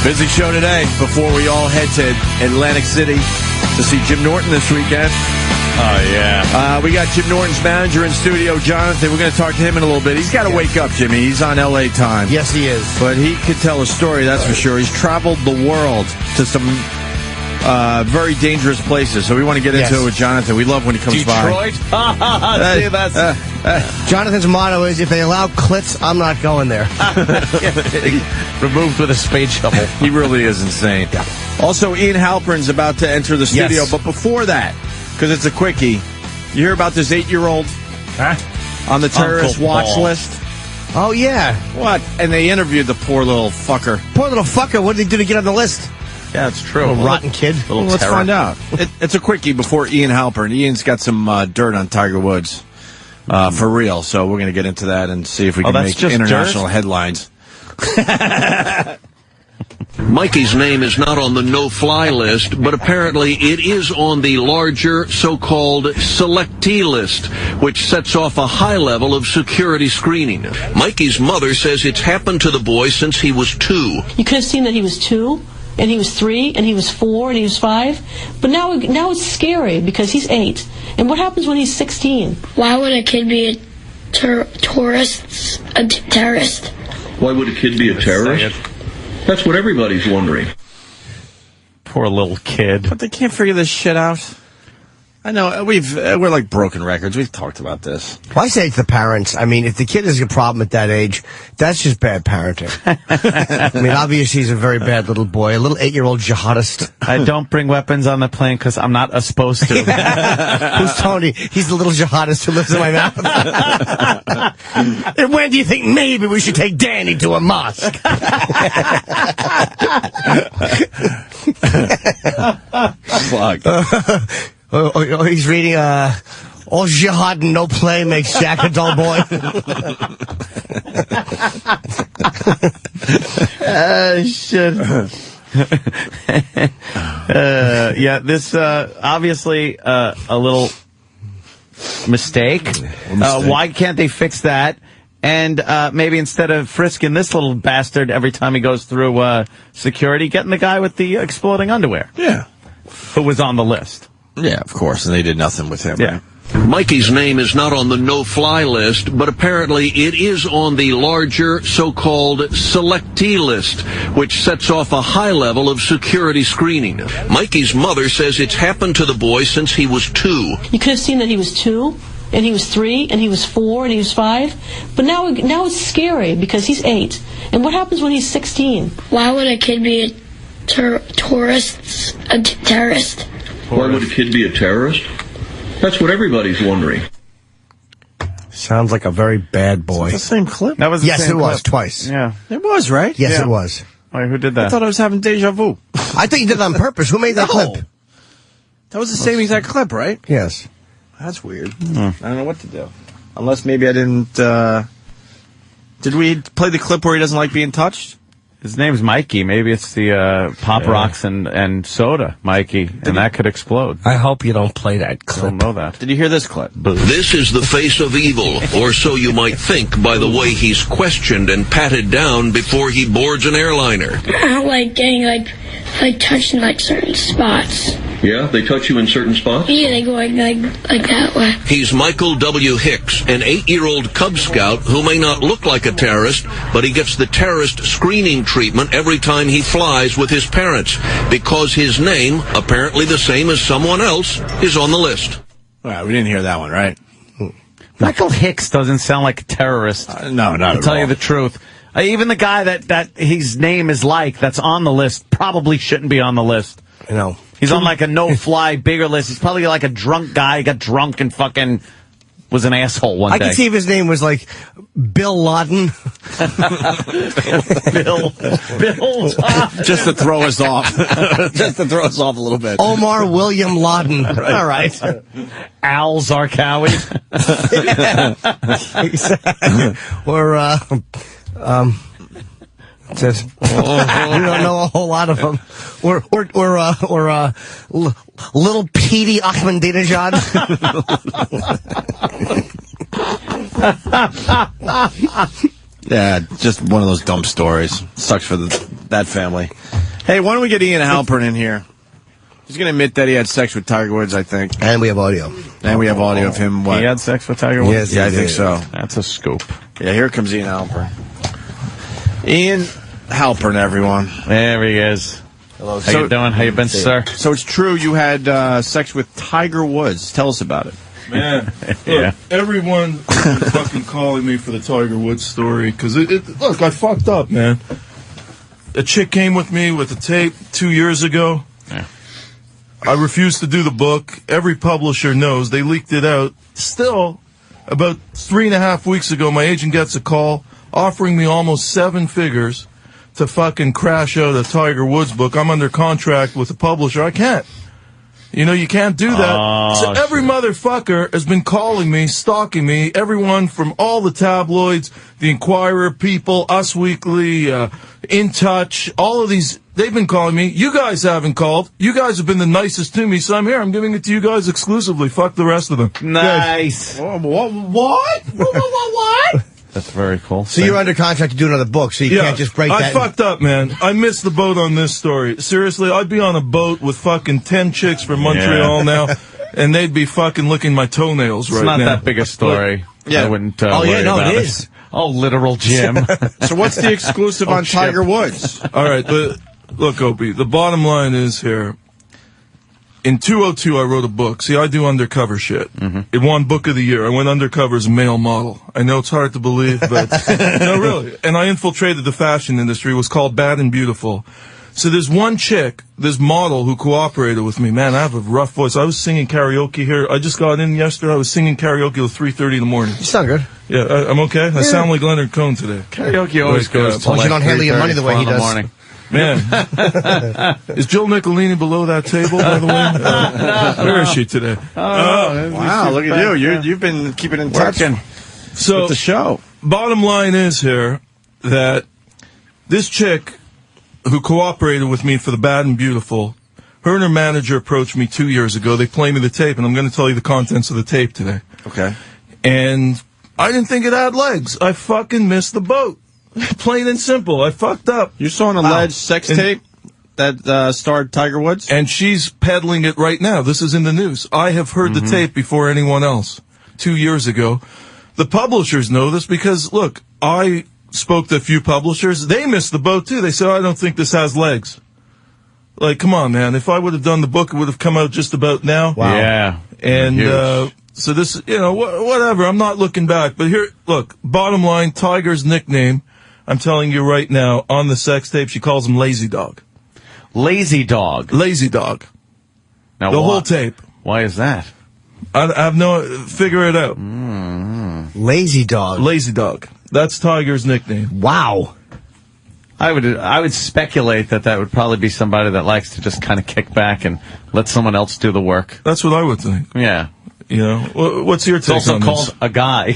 Busy show today before we all head to Atlantic City to see Jim Norton this weekend. Oh, yeah. We got Jim Norton's manager in studio, Jonathan. We're going to talk to him in a little bit. He's got to wake up, Jimmy. He's on L.A. time. Yes, he is. But he could tell a story, that's for sure. He's traveled the world to some very dangerous places. So we want to get into it with Jonathan. We love when he comes Detroit? by. See, that's... Jonathan's motto is, if they allow clits, I'm not going there. Removed with a spade shovel. He really is insane. Yeah. Also, Ian Halperin's about to enter the studio. Yes. But before that, because it's a quickie, you hear about this 8-year-old on the terrorist Uncle watch Paul. list? Oh, yeah. What? And they interviewed the poor little fucker. Poor little fucker. What did he do to get on the list? Yeah, it's true. Little rotten kid. Little Well, let's terror. find out. It's a quickie before Ian Halperin. Ian's got some dirt on Tiger Woods. For real. So we're going to get into that and see if we can that's make just international dirt? headlines. Mikey's name is not on the no-fly list, but apparently it is on the larger so-called selectee list, which sets off a high level of security screening. Mikey's mother says it's happened to the boy since he was 2. You could have seen that he was 2, and he was 3, and he was 4, and he was 5. But now it's scary because he's 8. And what happens when he's 16? Why would a kid be a terrorist? Why would a kid be a terrorist? That's what everybody's wondering. Poor little kid. But they can't figure this shit out. I know. We're like broken records. We've talked about this. Well, I say to the parents, I mean, if the kid has a problem at that age, that's just bad parenting. I mean, obviously he's a very bad little boy, a little 8-year-old jihadist. I don't bring weapons on the plane because I'm not supposed to. Who's Tony? He's the little jihadist who lives in my mouth. And when do you think maybe we should take Danny to a mosque? Fuck. He's reading, all jihad and no play makes Jack a dull boy. Shit. Yeah, this obviously a little mistake. Why can't they fix that? And maybe instead of frisking this little bastard every time he goes through security, getting the guy with the exploding underwear. Yeah. Who was on the list. Yeah, of course. And they did nothing with him. Yeah. Mikey's name is not on the no-fly list, but apparently it is on the larger so-called selectee list, which sets off a high level of security screening. Mikey's mother says it's happened to the boy since he was 2. You could have seen that he was 2, and he was 3, and he was 4, and he was 5. But now it's scary because he's 8. And what happens when he's 16? Why would a kid be a terrorist? Why would a kid be a terrorist? That's what everybody's wondering. Sounds like a very bad boy. The same clip? That was the Yes, same it was, clip. twice. Yeah. It was, right? Yes, Yeah. it was. Wait, who did that? I thought I was having deja vu. I think you did it on purpose. Who made that clip? That was the same exact clip, right? Yes. That's weird. I don't know what to do. Unless maybe I didn't... Did we play the clip where he doesn't like being touched? His name's Mikey. Maybe it's the Pop Rocks and soda, Mikey, and that could explode. I hope you don't play that I clip. don't know that. Did you hear this clip? This is the face of evil, or so you might think by the way he's questioned and patted down before he boards an airliner. I don't like getting like touched in like certain spots. Yeah, they touch you in certain spots? Yeah, they go like that way. He's Michael W. Hicks, an 8-year-old Cub Scout who may not look like a terrorist, but he gets the terrorist screening treatment every time he flies with his parents, because his name, apparently the same as someone else, is on the list. All right, we didn't hear that one, right? Michael Hicks doesn't sound like a terrorist. No, not To at tell all. you the truth. Even the guy that his name is like, that's on the list, probably shouldn't be on the list. You know. He's on like a no-fly bigger list. He's probably like a drunk guy, got drunk and fucking was an asshole one day. I could see if his name was like Bill Laden. Bill. Just to throw us off. Just to throw us off a little bit. Omar William Laden. All right. Al Zarqawi. Or, says, we don't know a whole lot of them. Or little Petey Ahmadinejad. Yeah, just one of those dumb stories. Sucks for that family. Hey, why don't we get Ian Halperin in here? He's going to admit that he had sex with Tiger Woods, I think. And we have audio. And we have audio of him. What? He had sex with Tiger Woods? Yes, yeah, I think so. That's a scoop. Yeah, here comes Ian Halperin. Ian Halperin, everyone. There he is. Hello. How you doing? How you been, sir? So it's true you had sex with Tiger Woods. Tell us about it. Man, Yeah. look, everyone is fucking calling me for the Tiger Woods story because look, I fucked up, man. A chick came with me with a tape 2 years ago. Yeah. I refused to do the book. Every publisher knows. They leaked it out. Still, about 3.5 weeks ago, my agent gets a call offering me almost 7 figures to fucking crash out a Tiger Woods book. I'm under contract with a publisher. I can't. You know, you can't do that. Oh, so every motherfucker has been calling me, stalking me, everyone from all the tabloids, the Inquirer people, Us Weekly, In Touch, all of these, they've been calling me. You guys haven't called. You guys have been the nicest to me, so I'm here. I'm giving it to you guys exclusively. Fuck the rest of them. Nice. What? That's very cool. So you're under contract to do another book, so you can't just break I that. fucked up, man. I missed the boat on this story. Seriously, I'd be on a boat with fucking 10 chicks from Montreal now, and they'd be fucking licking my toenails right It's not now. that big a story. Yeah. I wouldn't Oh, yeah, worry no, about it is. Oh, literal Jim. So what's the exclusive on shit. Tiger Woods? All right, but look, Opie, the bottom line is here. In 2002, I wrote a book. See, I do undercover shit. It won Book of the Year. I went undercover as a male model. I know it's hard to believe, but no, really. And I infiltrated the fashion industry. It was called Bad and Beautiful. So there's one chick, this model, who cooperated with me. Man, I have a rough voice. I was singing karaoke here. I just got in yesterday. I was singing karaoke till 3:30 in the morning. You sound good. Yeah, I'm okay. I sound like Leonard Cohen today. Karaoke always goes to Well, you don't handle your money the way he 3:30, 4 in the does. morning. Man, is Jill Nicolini below that table, by the way? Where is she today? Wow, look at you. You've been keeping in touch Working. So, with the show. bottom line is here that this chick who cooperated with me for the Bad and Beautiful, her and her manager approached me 2 years ago. They played me the tape, and I'm going to tell you the contents of the tape today. Okay. And I didn't think it had legs. I fucking missed the boat. Plain and simple. I fucked up. You saw an alleged sex tape that starred Tiger Woods? And she's peddling it right now. This is in the news. I have heard the tape before anyone else 2 years ago. The publishers know this because, look, I spoke to a few publishers. They missed the boat, too. They said, I don't think this has legs. Like, come on, man. If I would have done the book, it would have come out just about now. Wow. Yeah. And Huge. so this, you know, whatever. I'm not looking back. But here, look, bottom line, Tiger's nickname, I'm telling you right now, on the sex tape, she calls him Lazy Dog. Lazy Dog. Lazy Dog. Now, The why- whole tape. Why is that? I have no, figure it out. Lazy dog. Lazy Dog. That's Tiger's nickname. Wow. I would speculate that would probably be somebody that likes to just kind of kick back and let someone else do the work. That's what I would think. Yeah. You know, what's your It's take also on called this? a guy.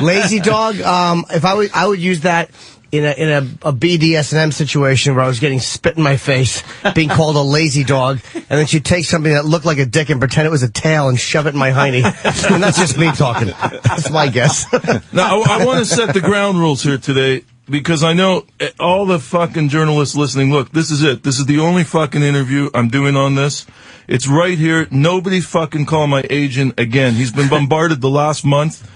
Lazy dog. If I would use that in a BDSM situation where I was getting spit in my face, being called a lazy dog, and then she'd take something that looked like a dick and pretend it was a tail and shove it in my hiney. And that's just me talking. That's my guess. Now, I want to set the ground rules here today because I know all the fucking journalists listening, look, this is it. This is the only fucking interview I'm doing on this. It's right here. Nobody fucking call my agent again. He's been bombarded the last month.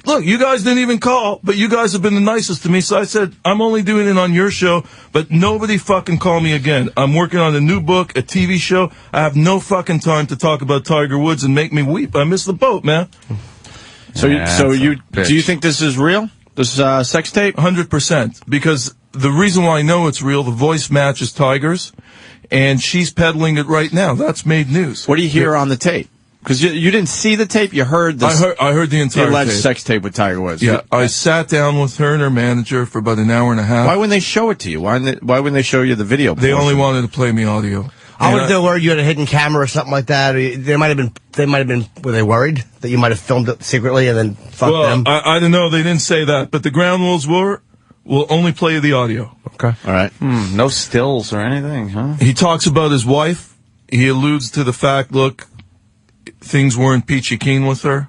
Look, you guys didn't even call, but you guys have been the nicest to me. So I said, I'm only doing it on your show, but nobody fucking call me again. I'm working on a new book, a TV show. I have no fucking time to talk about Tiger Woods and make me weep. I missed the boat, man. So, Yeah, do that's you a bitch. think this is real? This sex tape? 100%. Because the reason why I know it's real, the voice matches Tiger's, and she's peddling it right now. That's made news. What do you hear on the tape? Because you didn't see the tape, you heard this. I heard the the entire alleged tape. sex tape with Tiger Woods. Yeah, I sat down with her and her manager for about an hour and a half. Why wouldn't they show it to you? Why wouldn't they show you the video? They only portion? wanted to play me audio. I And would have worried you had a hidden camera or something like that. They might have been. Were they worried that you might have filmed it secretly and then fucked Well, them? I don't know. They didn't say that, but the ground rules were, we'll only play the audio. Okay. All right. No stills or anything, huh? He talks about his wife. He alludes to the fact, look, things weren't peachy keen with her,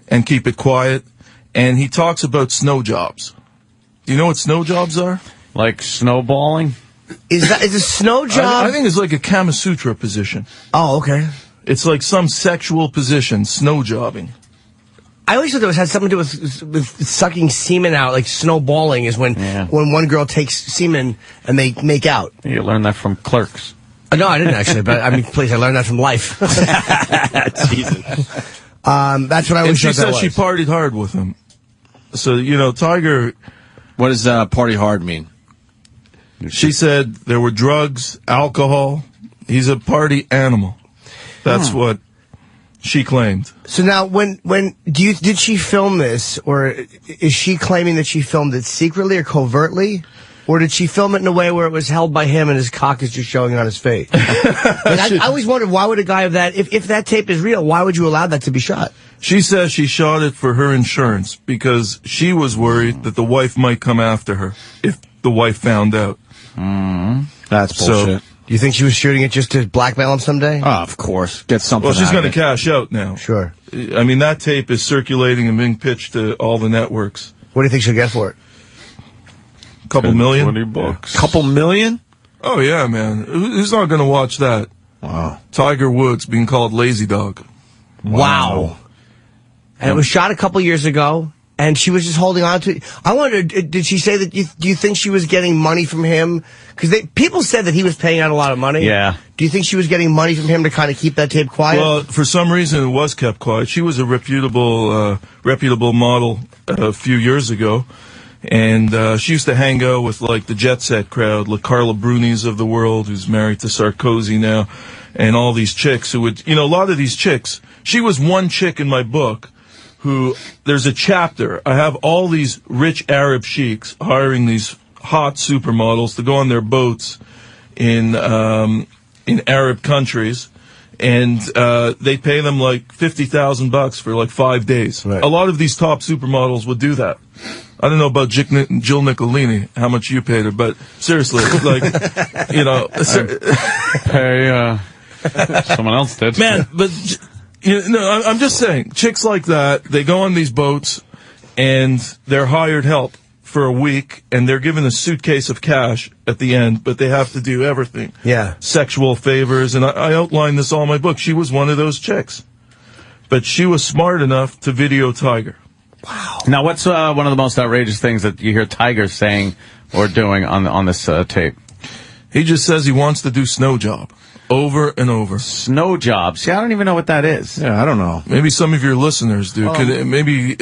and keep it quiet. And he talks about snow jobs. Do you know what snow jobs are? Like snowballing? Is a snow job? I think it's like a Kama Sutra position. Oh, okay. It's like some sexual position, snow jobbing. I always thought it had something to do with sucking semen out, like snowballing is when one girl takes semen and they make out. You learned that from Clerks. No, I didn't actually, but I mean, please, I learned that from life. Jesus. That's what I And always she thought that said she was. partied hard with him. So, you know, Tiger... What does party hard mean? She said there were drugs, alcohol. He's a party animal. That's what she claimed. So now, did she film this, or is she claiming that she filmed it secretly or covertly? Or did she film it in a way where it was held by him and his cock is just showing on his face? I always wondered, why would a guy of that, if that tape is real, why would you allow that to be shot? She says she shot it for her insurance because she was worried that the wife might come after her if the wife found out. That's bullshit. Do you think she was shooting it just to blackmail him someday? Oh, of course. Get something Well, she's out of going to it. cash out now. Sure. I mean, that tape is circulating and being pitched to all the networks. What do you think she'll get for it? Couple million? $20. Couple million? Oh, yeah, man. Who's not going to watch that? Wow. Tiger Woods being called Lazy Dog. Wow. And it was shot a couple years ago, and she was just holding on to it. I wonder, did she say that, do you think she was getting money from him? Because people said that he was paying out a lot of money. Yeah. Do you think she was getting money from him to kind of keep that tape quiet? Well, for some reason, it was kept quiet. She was a reputable model a few years ago. And she used to hang out with, like, the Jet Set crowd, like Carla Bruni's of the world, who's married to Sarkozy now, and all these chicks who would, you know, a lot of these chicks. She was one chick in my book who, there's a chapter. I have all these rich Arab sheiks hiring these hot supermodels to go on their boats in Arab countries. And they pay them like $50,000 for like 5 days. Right. A lot of these top supermodels would do that. I don't know about Jill Nicolini, how much you paid her, but seriously, like, you know. Hey, someone else did. Man, but, you know, I'm just saying, chicks like that, they go on these boats, and they're hired help for a week, and they're given a suitcase of cash at the end, but they have to do everything. Yeah. Sexual favors, and I outlined this all in my book. She was one of those chicks. But she was smart enough to video Tiger. Wow. Now, what's one of the most outrageous things that you hear Tiger saying or doing on this tape? He just says he wants to do snow job over and over. Snow job. See, I don't even know what that is. Yeah, I don't know. Maybe some of your listeners do. Maybe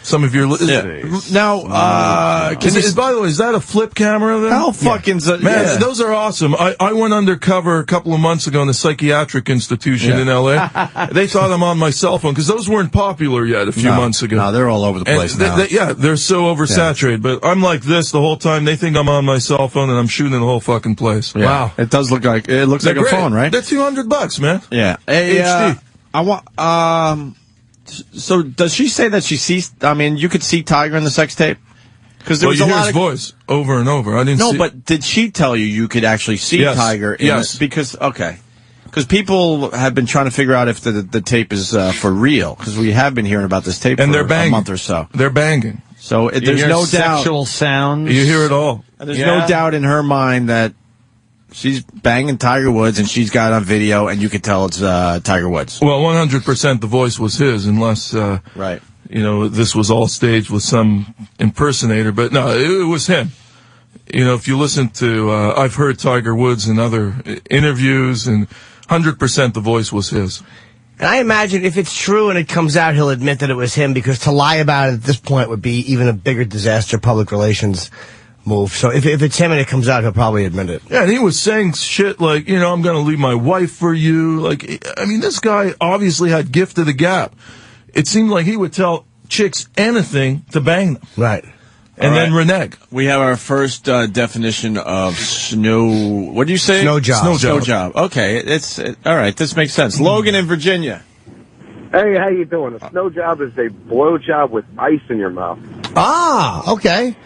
some of your Now, by the way, is that a flip camera there? how fucking... Man, those are awesome. I went undercover a couple of months ago in a psychiatric institution in L.A. They thought I'm on my cell phone because those weren't popular yet a few months ago. No, they're all over the place now. They're so oversaturated. But I'm like this the whole time. They think I'm on my cell phone and I'm shooting the whole fucking place. Yeah. Wow. It does look like... It looks like a phone, right? They're $200, man. Yeah. HD. I want... So does she say that she sees... I mean, you could see Tiger in the sex tape? Because there was you a hear lot his of... voice over and over. I didn't see... No, but did she tell you could actually see Tiger in Yes. Because people have been trying to figure out if the tape is for real. Because we have been hearing about this tape and for they're banging. a month or so. They're banging. So there's no doubt... Sexual sounds. You hear it all. There's no doubt in her mind that she's banging Tiger Woods and she's got it on video and you could tell it's Tiger Woods. Well, 100% the voice was his, unless, right. you know, this was all staged with some impersonator. But no, it was him. You know, if you listen to, I've heard Tiger Woods in other interviews, and 100% the voice was his. And I imagine if it's true and it comes out, he'll admit that it was him, because to lie about it at this point would be even a bigger disaster public relations move. So if it's him and it comes out, he'll probably admit it. Yeah, and he was saying shit like, you know, I'm going to leave my wife for you. Like, I mean, this guy obviously had gift of the gab. It seemed like he would tell chicks anything to bang them. Right. And then renege. We have our first definition of snow... What do you say? Snow job. Snow job. Okay, all right, this makes sense. Logan in Virginia. Hey, how you doing? A snow job is a blow job with ice in your mouth. Ah, okay.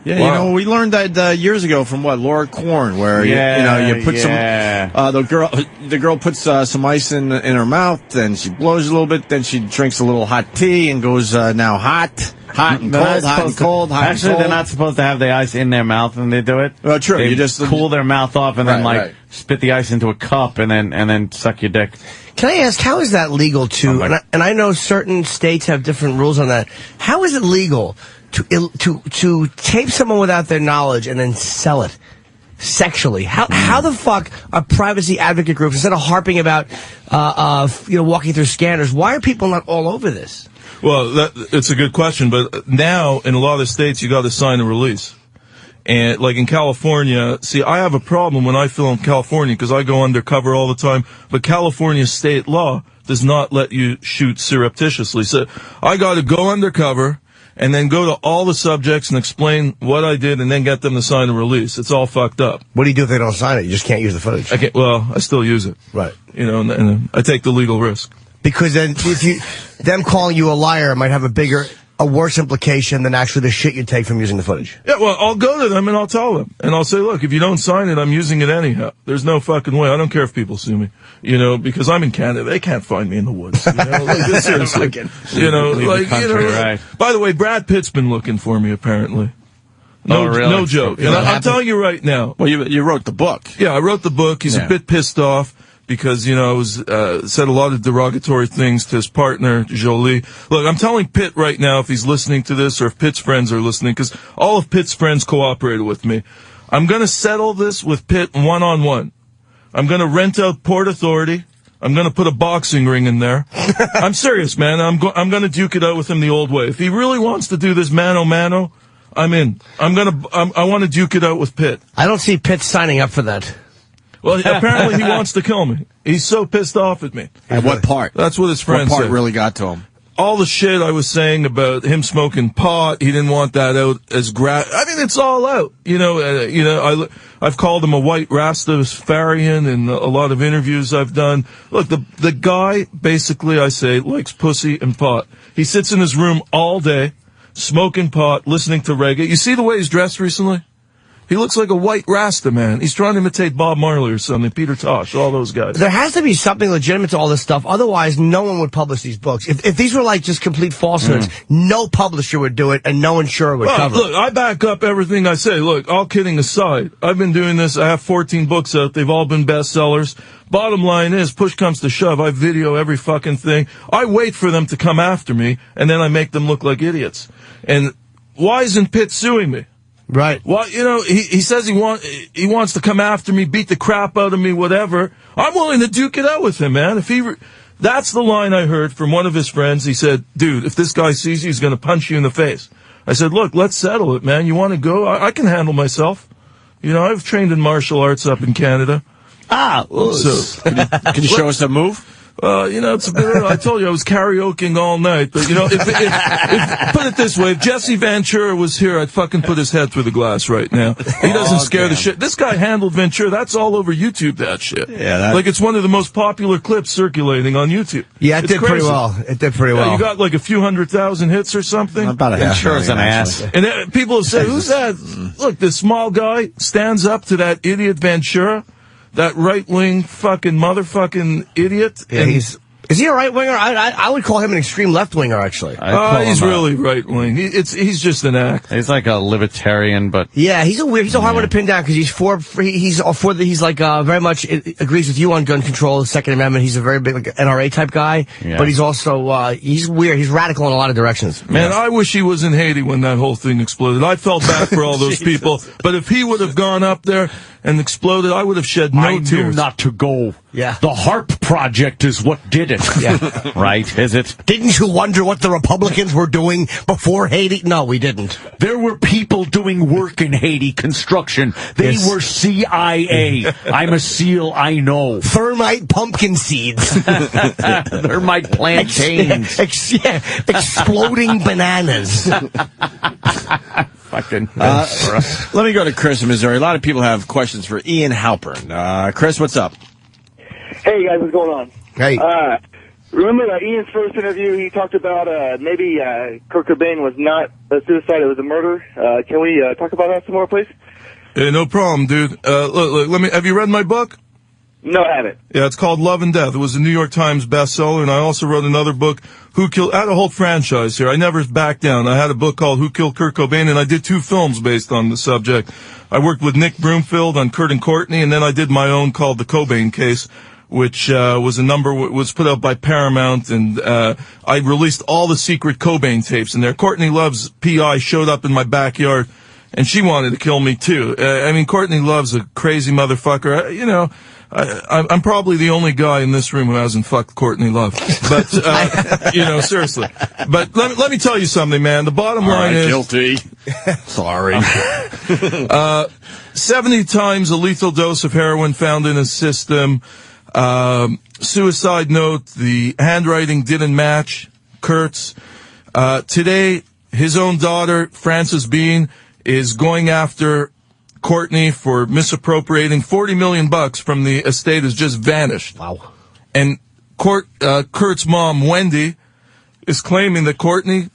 Yeah, Wow. you know, we learned that years ago from Laura Korn, where you put some the girl puts some ice in her mouth, then she blows a little bit, then she drinks a little hot tea and goes now hot. Hot and cold, hot and cold, hot and Actually, cold. they're not supposed to have the ice in their mouth when they do it. Well, true. They You just cool their mouth off and then Right. spit the ice into a cup and then suck your dick. Can I ask, how is that legal to, and I know certain states have different rules on that. How is it legal to tape someone without their knowledge and then sell it sexually? How the fuck are privacy advocate groups, instead of harping about, walking through scanners, why are people not all over this? Well, it's a good question, but now in a lot of states you got to sign a release. And like in California, see, I have a problem when I film California because I go undercover all the time, but California state law does not let you shoot surreptitiously. So I got to go undercover and then go to all the subjects and explain what I did and then get them to sign a release. It's all fucked up. What do you do if they don't sign it? You just can't use the footage. I still use it. Right. And I take the legal risk. Because then them calling you a liar might have a worse implication than actually the shit you take from using the footage. Yeah, well, I'll go to them and I'll tell them. And I'll say, look, if you don't sign it, I'm using it anyhow. There's no fucking way. I don't care if people sue me. Because I'm in Canada. They can't find me in the woods. Seriously. Right. By the way, Brad Pitt's been looking for me, apparently. Really? No joke. And I'm telling you right now. Well, you wrote the book. Yeah, I wrote the book. He's a bit pissed off. Because, I was, said a lot of derogatory things to his partner, Jolie. Look, I'm telling Pitt right now, if he's listening to this, or if Pitt's friends are listening, because all of Pitt's friends cooperated with me. I'm gonna settle this with Pitt one-on-one. I'm gonna rent out Port Authority. I'm gonna put a boxing ring in there. I'm serious, man. I'm gonna duke it out with him the old way. If he really wants to do this mano-mano, I'm in. I want to duke it out with Pitt. I don't see Pitt signing up for that. Well, apparently he wants to kill me. He's so pissed off at me. And what part? That's what his friends What part said. really got to him? All the shit I was saying about him smoking pot, he didn't want that out as it's all out. I've called him a white Rastafarian in a lot of interviews I've done. Look, the guy, basically, I say, likes pussy and pot. He sits in his room all day, smoking pot, listening to reggae. You see the way he's dressed recently? He looks like a white Rasta man. He's trying to imitate Bob Marley or something, Peter Tosh, all those guys. There has to be something legitimate to all this stuff. Otherwise, no one would publish these books. If these were like just complete falsehoods, no publisher would do it and no insurer would cover it. Look, I back up everything I say. Look, all kidding aside, I've been doing this. I have 14 books out. They've all been bestsellers. Bottom line is, push comes to shove, I video every fucking thing. I wait for them to come after me, and then I make them look like idiots. And why isn't Pitt suing me? Right. Well, he says he wants to come after me, beat the crap out of me, whatever. I'm willing to duke it out with him, man. That's the line I heard from one of his friends. He said, dude, if this guy sees you, he's going to punch you in the face. I said, look, let's settle it, man. You want to go? I can handle myself. I've trained in martial arts up in Canada. So, can you show us a move? It's a bit, I told you I was karaokeing all night, but if put it this way, if Jesse Ventura was here, I'd fucking put his head through the glass right now. He doesn't scare the shit. This guy handled Ventura. That's all over YouTube, that shit. Yeah, like it's one of the most popular clips circulating on YouTube. Yeah, it did pretty well. It did pretty well. You got like a few 100,000 hits or something. About a half. Ventura's an ass. And people have said, who's that? Look, this small guy stands up to that idiot Ventura. That right-wing fucking motherfucking idiot. Yeah, is he a right-winger? I would call him an extreme left-winger, actually. He's really right-wing. He's just an act. He's like a libertarian, but... Yeah, he's a hard one to pin down because he's very much agrees with you on gun control, the Second Amendment. He's a very big NRA type guy, but he's also, he's weird. He's radical in a lot of directions. Man, I wish he was in Haiti when that whole thing exploded. I felt bad for all those people, but if he would have gone up there and exploded, I would have shed no tears. I knew not to go. Yeah. The HARP project is what did it. Yeah. Right, is it? Didn't you wonder what the Republicans were doing before Haiti? No, we didn't. There were people doing work in Haiti, construction. They were CIA. I'm a SEAL, I know. Thermite pumpkin seeds. Thermite plantains. Exploding bananas. Fucking. Let me go to Chris in Missouri. A lot of people have questions for Ian Halperin. Chris, what's up? Hey, guys, what's going on? Hey. Remember Ian's first interview, he talked about maybe Kurt Cobain was not a suicide, it was a murder. Can we talk about that some more, please? No problem, dude. Look, have you read my book? No, I haven't. Yeah, it's called Love and Death. It was a New York Times bestseller, and I also wrote another book, I had a whole franchise here. I never backed down. I had a book called Who Killed Kurt Cobain, and I did 2 films based on the subject. I worked with Nick Broomfield on Kurt and Courtney, and then I did my own called The Cobain Case, which was put out by Paramount, and I released all the secret Cobain tapes in there. Courtney Love's PI showed up in my backyard, and she wanted to kill me too. Courtney Love's a crazy motherfucker. I'm probably the only guy in this room who hasn't fucked Courtney Love. But, seriously. But let me tell you something, man. The bottom line is... Guilty. Sorry. 70 times a lethal dose of heroin found in his system. Suicide note, the handwriting didn't match Kurt's. Today, his own daughter, Frances Bean, is going after Courtney for misappropriating $40 million from the estate has just vanished. Wow. And Kurt's mom, Wendy, is claiming that Courtney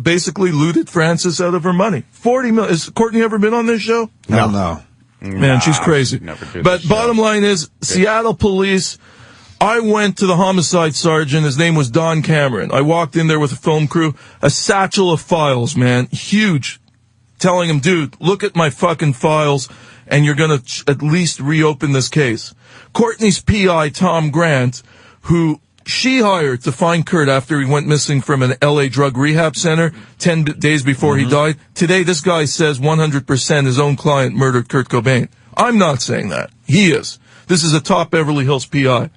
basically looted Frances out of her money. $40 million. Has Courtney ever been on this show? No. Man, she's crazy. But bottom line is, Seattle police, I went to the homicide sergeant. His name was Don Cameron. I walked in there with a film crew, a satchel of files, man, huge, telling him, dude, look at my fucking files, and you're going to at least reopen this case. Courtney's PI, Tom Grant, who she hired to find Kurt after he went missing from an L.A. drug rehab center 10 days before he died. Today, this guy says 100% his own client murdered Kurt Cobain. I'm not saying that. He is. This is a top Beverly Hills PI.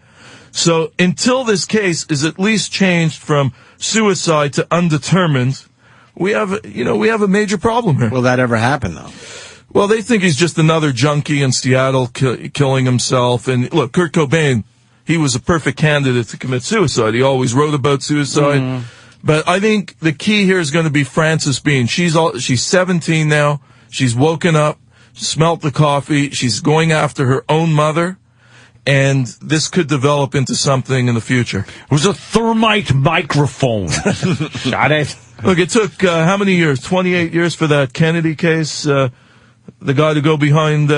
So until this case is at least changed from suicide to undetermined, we have a major problem here. Will that ever happen, though? Well, they think he's just another junkie in Seattle killing himself. And look, Kurt Cobain, he was a perfect candidate to commit suicide. He always wrote about suicide. But I think the key here is going to be Frances Bean. She's 17 now. She's woken up, smelt the coffee. She's going after her own mother. And this could develop into something in the future. It was a thermite microphone. Got it? Look, it took how many years? 28 years for that Kennedy case. The guy to go behind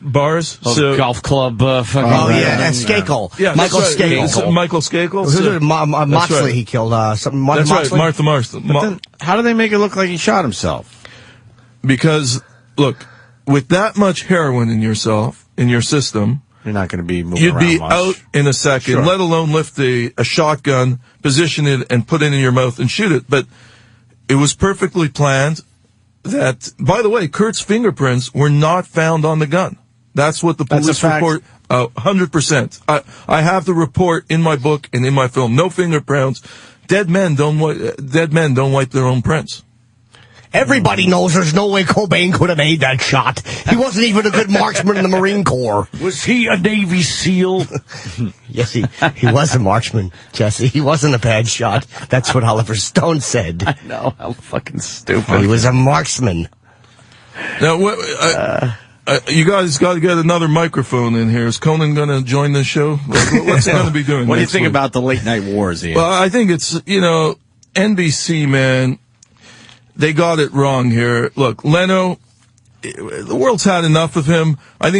bars. Golf club. Skakel. Yeah, Michael Skakel. Michael Skakel. Who's Moxley? Right. He killed something. That's Moxley? Right, Martha Marston. But then, how do they make it look like he shot himself? Because look, with that much heroin in your system, you're not going to be moving you'd around be much. out in a second, Sure. let alone lift a shotgun, position it, and put it in your mouth and shoot it. But it was perfectly planned. That, by the way, Kurt's fingerprints were not found on the gun. That's what the police report. 100%. I have the report in my book and in my film. No fingerprints. Dead men don't wipe their own prints. Everybody knows there's no way Cobain could have made that shot. He wasn't even a good marksman in the Marine Corps. Was he a Navy SEAL? Yes, he was a marksman, Jesse. He wasn't a bad shot. That's what Oliver Stone said. I know, how fucking stupid. He was a marksman. Now, you guys got to get another microphone in here. Is Conan going to join the show? What's he going to be doing? What do you think about the late night wars, Ian? Well, I think it's, NBC, man, they got it wrong here. Look, Leno, the world's had enough of him. I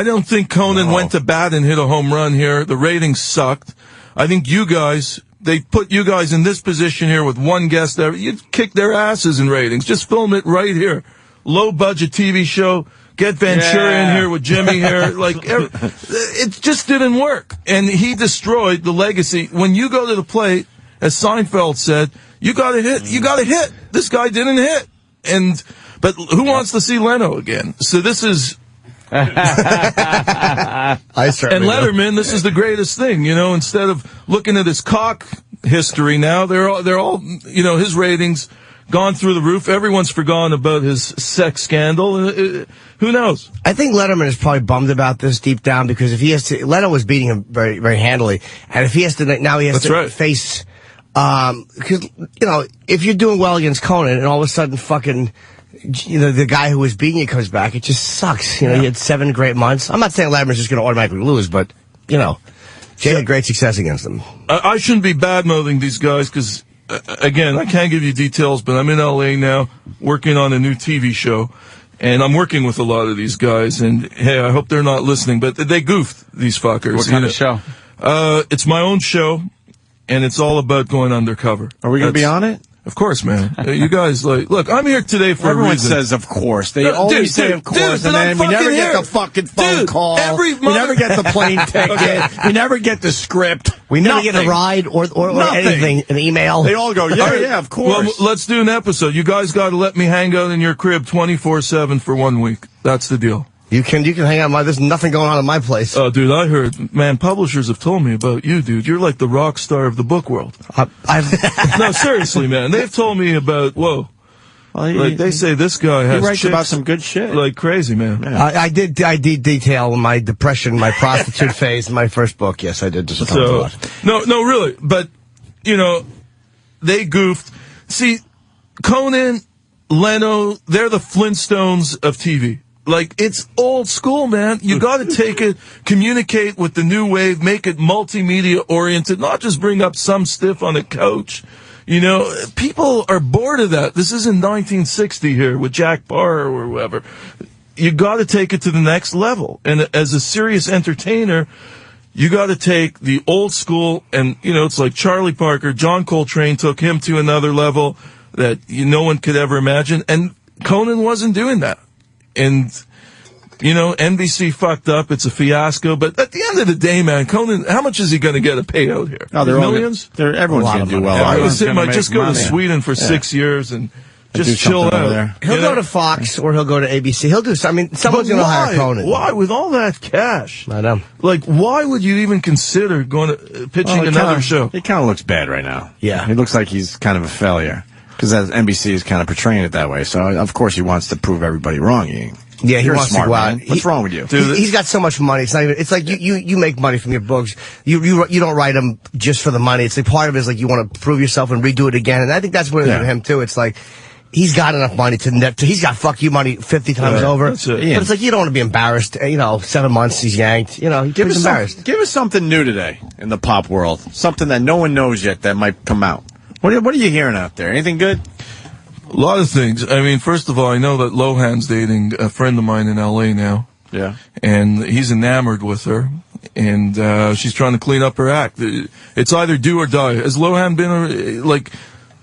don't think Conan went to bat and hit a home run here. The ratings sucked. I think they put you guys in this position here with one guest there. You'd kick their asses in ratings. Just film it right here. Low budget TV show. Get Ventura in here with Jimmy here. It just didn't work. And he destroyed the legacy. When you go to the plate, as Seinfeld said, you gotta hit. You gotta hit. This guy didn't hit. But who wants to see Leno again? So this is... I certainly And Letterman, this is the greatest thing, instead of looking at his cock history now, they're all, his ratings gone through the roof. Everyone's forgotten about his sex scandal. Who knows? I think Letterman is probably bummed about this deep down because if he has to, Leno was beating him very, very handily. And if he has to, now he has to face, because, if you're doing well against Conan and all of a sudden fucking, the guy who was beating you comes back, it just sucks. He had 7 great months. I'm not saying Letterman's just going to automatically lose, but, Jay had great success against them. I shouldn't be bad-mouthing these guys because, again, I can't give you details, but I'm in L.A. now working on a new TV show. And I'm working with a lot of these guys, and hey, I hope they're not listening, but they goofed, these fuckers. What kind of show? It's my own show, and it's all about going undercover. Are we going to be on it? Of course, man. You guys, look, I'm here today for Everyone a reason. says, of course. They always say, of course, and then we never get the fucking phone call. We never get the plane ticket. We never get the script. We never get a ride or anything, an email. They all go, yeah, of course. Well, let's do an episode. You guys got to let me hang out in your crib 24/7 for 1 week. That's the deal. You can hang out. There's nothing going on in my place. Oh, dude, I heard, man, publishers have told me about you, dude. You're like the rock star of the book world. No, seriously, man. They've told me about, whoa. Well, they say this guy has he writes about some good shit. Like crazy, man. Yeah. I did detail my depression, my prostitute phase in my first book. Yes, I did. Just no, really. But, they goofed. See, Conan, Leno, they're the Flintstones of TV. Like, it's old school, man. You got to take it, communicate with the new wave, make it multimedia oriented, not just bring up some stiff on a couch. People are bored of that. This isn't 1960 here with Jack Parr or whoever. You got to take it to the next level. And as a serious entertainer, you got to take the old school and, it's like Charlie Parker, John Coltrane took him to another level that no one could ever imagine. And Conan wasn't doing that. And, NBC fucked up. It's a fiasco. But at the end of the day, man, Conan, how much is he going to get a payout here? Oh, they're millions? Everyone's going to do well. I was might just go to Sweden for 6 years and just chill out. There. He'll go to Fox or he'll go to ABC. He'll do something. Someone's going to hire Conan. Why? With all that cash? I know. Like, why would you even consider going to pitching another show? He kind of looks bad right now. Yeah. He looks like he's kind of a failure. Because NBC is kind of portraying it that way. So, of course, he wants to prove everybody wrong. Yeah, he wants to go out. What's wrong with you? He's got so much money. It's not even. It's like you make money from your books. You don't write them just for the money. It's like part of it is like you want to prove yourself and redo it again. And I think that's what it is with him too. It's like he's got enough money he's got fuck you money 50 times over. That's it. But it's like you don't want to be embarrassed. 7 months he's yanked. He's embarrassed. Give us something new today in the pop world. Something that no one knows yet that might come out. What are you hearing out there? Anything good? A lot of things. I mean, first of all, I know that Lohan's dating a friend of mine in L.A. now. Yeah. And he's enamored with her. And she's trying to clean up her act. It's either do or die. Has Lohan been,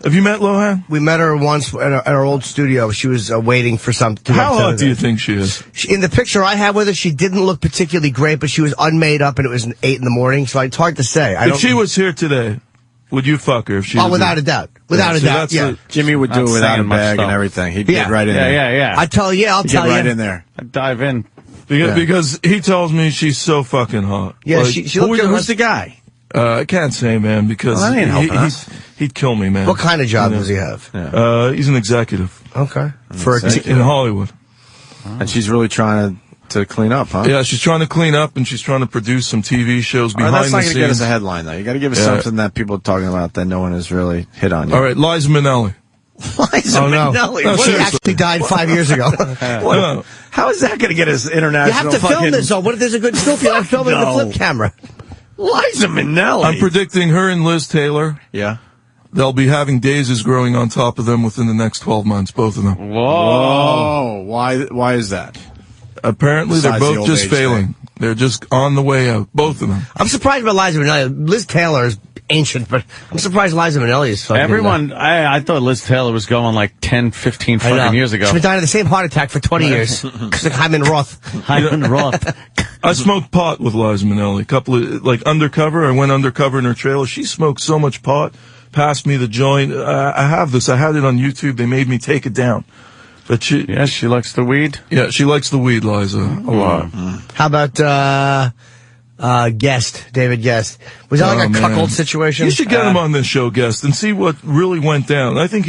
have you met Lohan? We met her once at our old studio. She was waiting for something. How hot do you think she is? In the picture I had with her, she didn't look particularly great, but she was unmade up and it was 8 in the morning, so it's hard to say. If she was here today, would you fuck her? If she without a doubt. Without a doubt, yeah. Jimmy would do it without a bag and everything. He'd get right in there. Yeah. I'll tell you. I'll right in there. I'd dive in. Because he tells me she's so fucking hot. Yeah, she who's the guy? I can't say, man, because that ain't helping us. He'd kill me, man. What kind of job does he have? Yeah. He's an executive. Okay. In Hollywood. And she's really trying to clean up, huh? Yeah, she's trying to clean up, and she's trying to produce some TV shows behind the scenes. That's not going to get us a headline, though. You got to give us something that people are talking about that no one has really hit on yet. All right, Liza Minnelli. Liza Minnelli? No, she actually died 5 years ago. How is that going to get us international? You have to film this, though. What if there's a good scoop? You have to film it with a flip camera. Liza Minnelli. I'm predicting her and Liz Taylor. Yeah. They'll be having daisies growing on top of them within the next 12 months, both of them. Whoa. Why is that? Apparently, they're both just failing. They're just on the way out, both of them. I'm surprised about Liza Minnelli. Liz Taylor is ancient, but I'm surprised Liza Minnelli is fucking... Everyone, I thought Liz Taylor was going like 10, 15 fucking years ago. She's been dying of the same heart attack for 20 years. Because of Hyman Roth. Hyman Roth. I smoked pot with Liza Minnelli. A couple of, undercover. I went undercover in her trailer. She smoked so much pot, passed me the joint. I have this. I had it on YouTube. They made me take it down. But she likes the weed. Yeah, she likes the weed, Liza, a lot. How about Guest, David Guest? Was that like a cuckold situation? You should get him on this show, Guest, and see what really went down. I think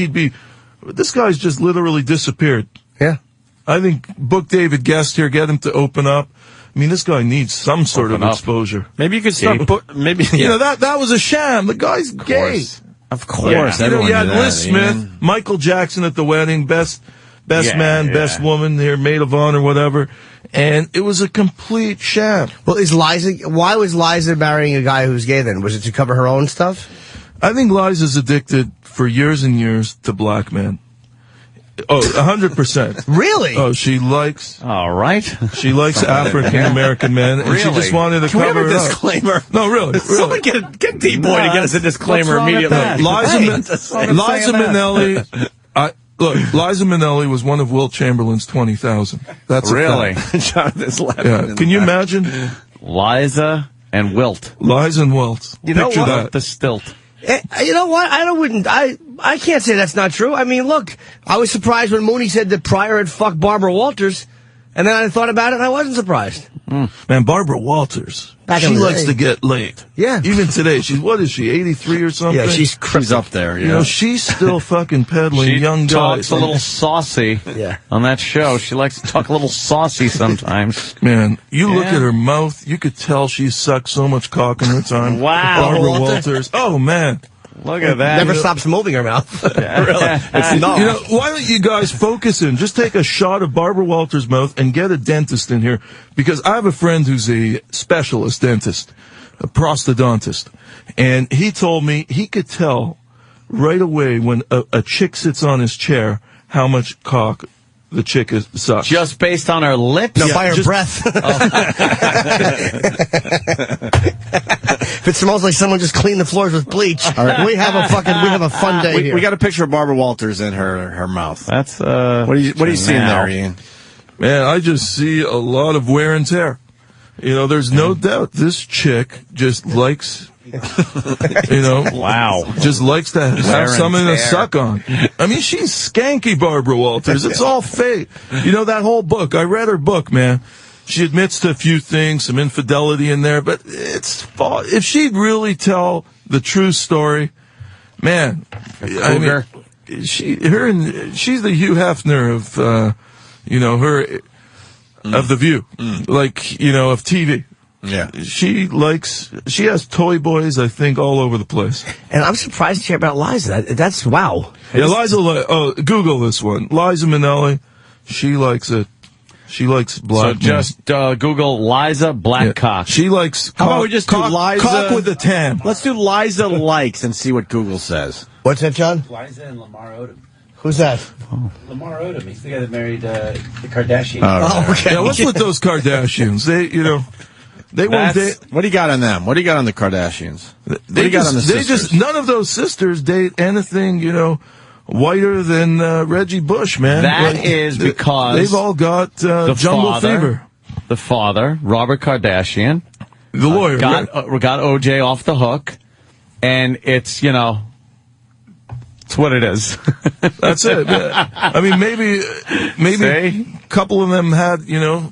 this guy's just literally disappeared. Yeah. I think book David Guest here, get him to open up. I mean, this guy needs some sort of exposure. Maybe you could start. That was a sham. The guy's gay. Of course. You had Liz Smith, Michael Jackson at the wedding, best man, best woman, their maid of honor, whatever. And it was a complete sham. Well, why was Liza marrying a guy who's gay then? Was it to cover her own stuff? I think Liza's addicted for years and years to black men. Oh, 100%. Really? Oh, she likes. All right. She likes African American men, and she just wanted to Can we cover have a it up. disclaimer? No, really. Someone get D-Boy to get us a disclaimer what's wrong with immediately. that? Liza Minnelli. Liza Minnelli was one of Will Chamberlain's 20,000. That's Really? a fact. Jonathan's laughing. Yeah. Can you imagine? Liza and Wilt. Liza and Wilt. You know Picture what? that. The stilt. You know what? I can't say that's not true. I mean, look, I was surprised when Mooney said that Pryor had fucked Barbara Walters, and then I thought about it and I wasn't surprised. Man, Barbara Walters. Back in She the likes day. to get laid. Yeah. Even today. What is she, 83 or something? Yeah, she's up there. You know, she's still fucking peddling She young talks guys. a little saucy Yeah. on that show. She likes to talk a little saucy sometimes. Man, you look Yeah. at her mouth, you could tell she sucked so much cock in her time. Wow. Barbara Walter. Walters. Oh, man. Look at that. Never stops moving her mouth. Really? It's not. You know, why don't you guys focus in? Just take a shot of Barbara Walters' mouth and get a dentist in here. Because I have a friend who's a specialist dentist, a prosthodontist. And he told me he could tell right away when a chick sits on his chair how much cock the chick sucks. Just based on her lips? No, by her breath. If it smells like someone just cleaned the floors with bleach, we have a fun day here. We got a picture of Barbara Walters in her mouth. That's, What are you seeing there, Ian? Man, I just see a lot of wear and tear. You know, there's no doubt this chick just likes, you know, wow. just likes to have and something to tear. suck on. I mean, she's skanky, Barbara Walters. It's all fake. You know, that whole book, I read her book, man. She admits to a few things, some infidelity in there, but if she'd really tell the true story, man, I mean, she's the Hugh Hefner of, you know, of The View, like, you know, of TV. Yeah. She has toy boys, I think, all over the place. And I'm surprised to hear about Liza. That's wow. Yeah, Google this one. Liza Minnelli, she likes it. She likes black. So just Google Liza Black Cock. She likes How about we just do Liza? Cock with a tan. Let's do Liza likes and see what Google says. What's that, John? Liza and Lamar Odom. Who's that? Lamar Odom, he's the guy that married the Kardashians. Oh, okay. Yeah, what's with those Kardashians? They won't date. What do you got on them? What do you got on the Kardashians? What do you got on the sisters? None of those sisters date anything, you know, whiter than Reggie Bush, man. That is because they've all got jungle fever. The father, Robert Kardashian, The lawyer got OJ off the hook, and it's, you know, it's what it is. That's it. I mean, maybe See? a couple of them had, you know,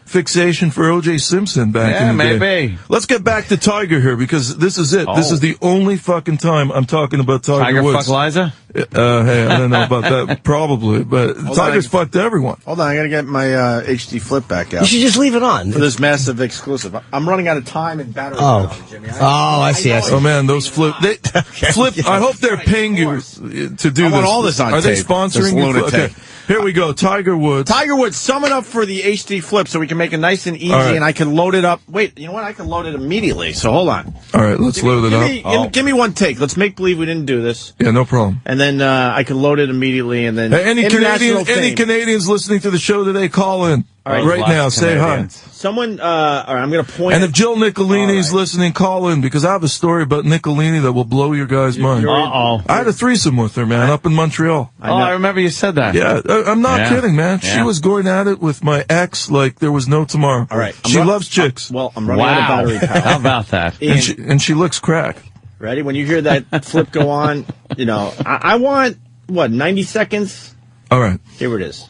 fixation for O.J. Simpson back in the day. maybe. Let's get back to Tiger here, because this is it. Oh. This is the only fucking time I'm talking about Tiger Woods. Fuck Liza? Hey, I don't know about that, probably, but Tiger's fucked everyone. Hold on, I gotta get my HD flip back You out should just leave it on. for this massive exclusive. I'm running out of time and battery Oh. power, Jimmy. I see. Oh man, those flip. I hope they're paying you to do this. I want all this on Are they tape, sponsoring this you? lunatic. Okay, here we go. Tiger Woods. Tiger Woods, sum it up for the HD flip so we can make it nice and easy, All right. and I can load it up. Wait, you know what? I can load it immediately, so hold on. All right, let's load it up. Give me one take. Let's make believe we didn't do this. Yeah, no problem. And then I can load it immediately, and then Hey, any international fame. Canadians listening to the show today, call in right now. Say hi. Someone, all right, I'm going to point. And if Jill Nicolini's listening, call in, because I have a story about Nicolini that will blow your guys' mind. Uh-oh. I had a threesome with her, man, up in Montreal. I remember you said that. Yeah, I'm not Yeah. kidding, man. She Yeah. was going at it with my ex like there was no tomorrow. All right. She loves chicks. Well, I'm running out of battery power. How about that? Ian, And she looks crack. ready? When you hear that flip go on, you know, I want, 90 seconds? All right. Here it is.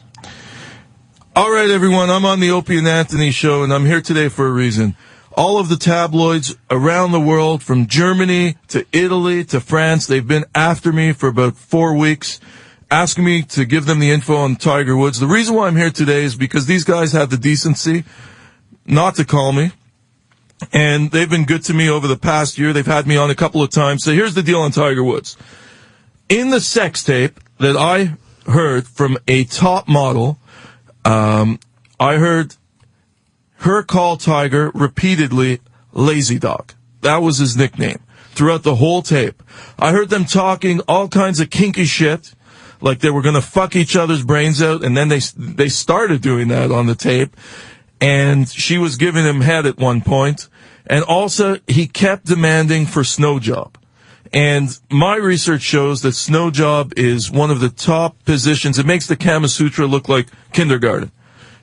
All right, everyone. I'm on the Opie and Anthony show, and I'm here today for a reason. All of the tabloids around the world, from Germany to Italy to France, they've been after me for about 4 weeks, asking me to give them the info on Tiger Woods. The reason why I'm here today is because these guys have the decency not to call me, and they've been good to me over the past year. They've had me on a couple of times. So here's the deal on Tiger Woods. In the sex tape that I heard from a top model, I heard her call Tiger repeatedly Lazy Dog. That was his nickname throughout the whole tape. I heard them talking all kinds of kinky shit, like they were going to fuck each other's brains out, and then they started doing that on the tape, and she was giving him head at one point, and also he kept demanding for snow job. And my research shows that snow job is one of the top positions. It makes the Kama Sutra look like kindergarten.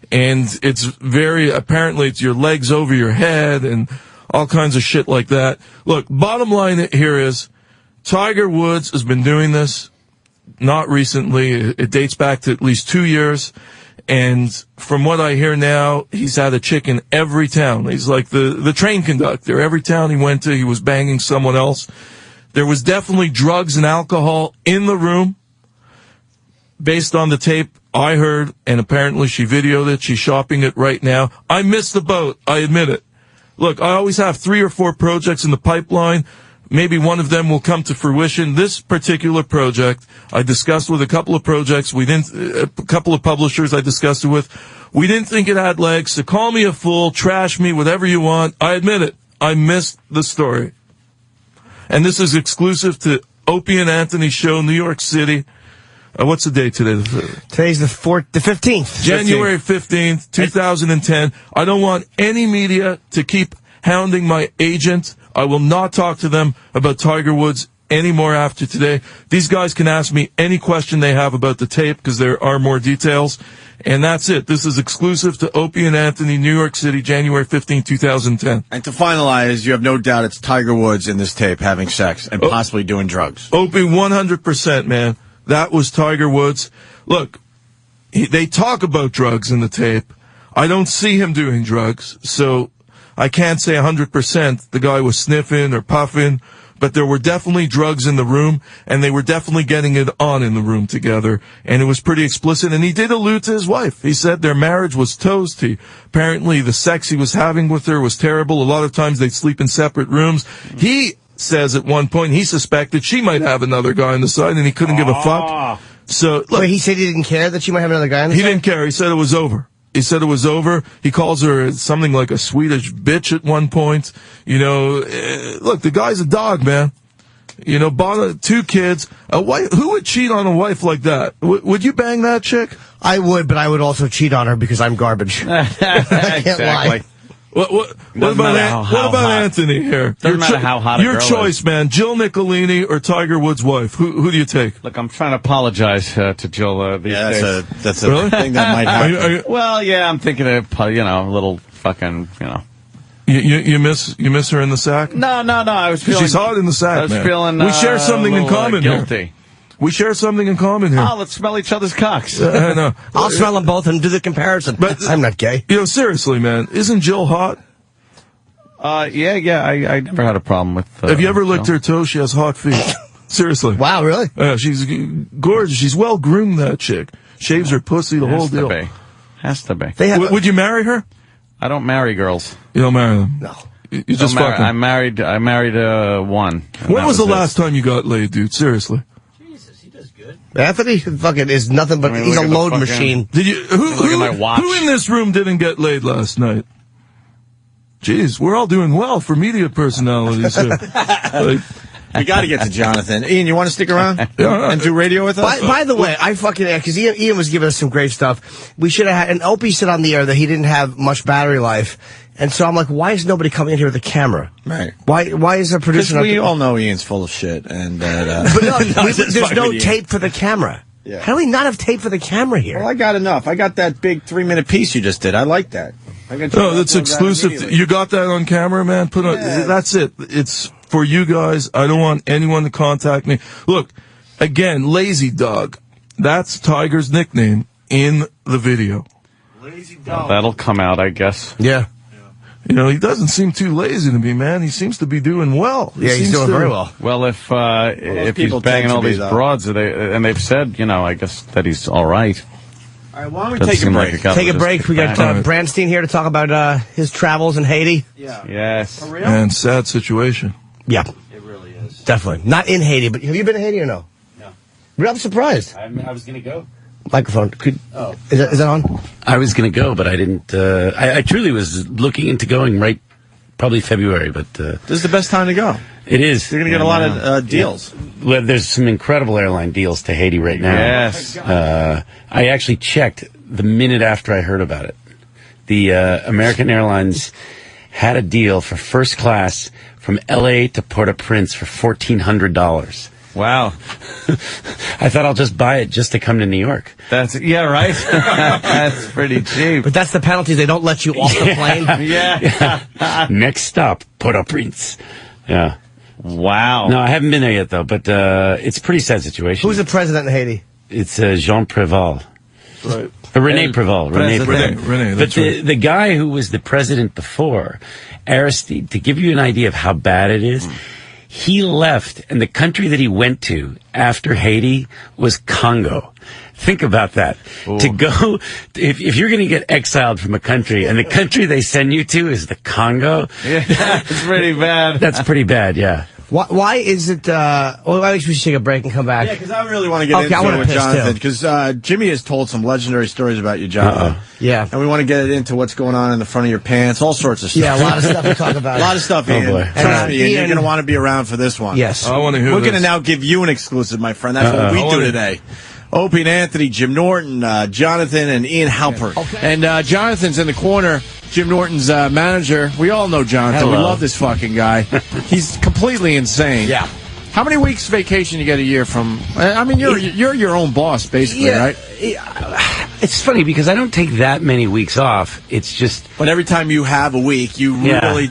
And it's apparently it's your legs over your head and all kinds of shit like that. Look, bottom line here is Tiger Woods has been doing this, not recently. It dates back to at least 2 years. And from what I hear now, he's had a chick in every town. He's like the train conductor. Every town he went to, he was banging someone else. There was definitely drugs and alcohol in the room. Based on the tape I heard, and apparently she videoed it. She's shopping it right now. I missed the boat. I admit it. Look, I always have 3 or 4 projects in the pipeline. Maybe one of them will come to fruition. This particular project, I discussed with a couple of projects. A couple of publishers I discussed it with. We didn't think it had legs. So call me a fool, trash me, whatever you want. I admit it. I missed the story. And this is exclusive to Opie and Anthony's show, New York City. What's the date today? Today's the 15th. January 15th, 2010. I don't want any media to keep hounding my agent. I will not talk to them about Tiger Woods anymore after today. These guys can ask me any question they have about the tape because there are more details. And that's it. This is exclusive to Opie and Anthony, New York City, January 15, 2010. And to finalize, you have no doubt it's Tiger Woods in this tape having sex and possibly doing drugs. Opie, 100%, man. That was Tiger Woods. Look, they talk about drugs in the tape. I don't see him doing drugs, so I can't say 100% the guy was sniffing or puffing. But there were definitely drugs in the room, and they were definitely getting it on in the room together, and it was pretty explicit. And he did allude to his wife. He said their marriage was toast. Apparently the sex he was having with her was terrible. A lot of times they'd sleep in separate rooms. He says at one point he suspected she might have another guy on the side, and he couldn't give a fuck. So look, wait, he said he didn't care that she might have another guy on the side? He didn't care. He said it was over. He said it was over. He calls her something like a Swedish bitch at one point. You know, look, the guy's a dog, man. You know, bought 2 kids. A wife, who would cheat on a wife like that? Would you bang that chick? I would, but I would also cheat on her because I'm garbage. I can't lie. What about Anthony here? Doesn't matter how hot a girl Your choice, man. Jill Nicolini or Tiger Woods' wife? Who do you take? Look, I'm trying to apologize to Jill these days. That's a thing that might happen. Well, yeah, I'm thinking of, a little fucking, You miss her in the sack? No. I was feeling. She's hot in the sack, I was man. feeling. We share something in common guilty. here. We share something in common here. Oh, let's smell each other's cocks. I know. I'll smell them both and do the comparison. But I'm not gay. Seriously, man, isn't Jill hot? Yeah. I never had a problem with. Have you ever licked her toe? She has hot feet. Seriously. Wow, really? She's gorgeous. She's well groomed. That chick shaves her pussy. The whole deal. Has to be. Would you marry her? I don't marry girls. You don't marry them. No. You just fuck them. I married one. When was the last time you got laid, dude? Seriously. Jesus, he does good. Anthony fucking is nothing but he's a load machine. Did you? Look at my watch. Who in this room didn't get laid last night? Jeez, we're all doing well for media personalities here. We got to get to Jonathan. Ian, you want to stick around and do radio with us? By the way, because Ian was giving us some great stuff. We should have had, and Opie said on the air that he didn't have much battery life. And so I'm like, why is nobody coming in here with a camera? Right. Why is there producer? Because we all know Ian's full of shit. And but no, there's no tape for the camera. Yeah. How do we not have tape for the camera here? Well, I got enough. I got that big 3-minute piece you just did. I like that. That's exclusive. You got that on camera, man? That's it. It's for you guys. I don't want anyone to contact me. Look, again, Lazy Dog. That's Tiger's nickname in the video. Lazy Dog. Well, that'll come out, I guess. Yeah. He doesn't seem too lazy to me, man. He seems to be doing well. He's doing very well. Well, if he's banging all these broads, and they've said, I guess that he's all right. All right, why don't we take a break? Take a break. We got Brandstein here to talk about his travels in Haiti. Yeah. Yes. For real? And sad situation. Yeah. It really is. Definitely. Not in Haiti, but have you been to Haiti or no? No. I'm surprised. I was going to go. Microphone. Is that on? I was going to go, but I didn't. I truly was looking into going right probably February. But this is the best time to go. It is. You're going to get a lot of deals. Yeah. Well, there's some incredible airline deals to Haiti right now. Yes. I actually checked the minute after I heard about it. The American Airlines had a deal for first class from L.A. to Port-au-Prince for $1,400. Wow. I thought I'll just buy it just to come to New York. Right. That's pretty cheap. But that's the penalty. They don't let you off the plane. Yeah. Next stop, Port-au-Prince. Yeah. Wow. No, I haven't been there yet, though, but it's a pretty sad situation. Who's the president in Haiti? It's Jean Préval. Right. René Préval. René, but the guy who was the president before, Aristide, to give you an idea of how bad it is, he left, and the country that he went to after Haiti was Congo. Think about that. Ooh. To go, if you're going to get exiled from a country, and the country they send you to is the Congo. Yeah, that's pretty bad. That's pretty bad, yeah. Why is it, I think we should take a break and come back. Yeah, because I really want to get into it with Jonathan, because Jimmy has told some legendary stories about you, Jonathan. Yeah. And we want to get into what's going on in the front of your pants, all sorts of stuff. Yeah, a lot of stuff to talk about. A lot of stuff, Ian. Boy. Trust me, Ian, you're going to want to be around for this one. Yes. I want to hear We're going to now give you an exclusive, my friend. That's what we do today. Opie and Anthony, Jim Norton, Jonathan, and Ian Halperin. Okay. And Jonathan's in the corner, Jim Norton's manager. We all know Jonathan. Hello. We love this fucking guy. He's completely insane. Yeah. How many weeks vacation you get a year from? I mean, you're your own boss, basically, right? It's funny because I don't take that many weeks off. It's just. But every time you have a week, you really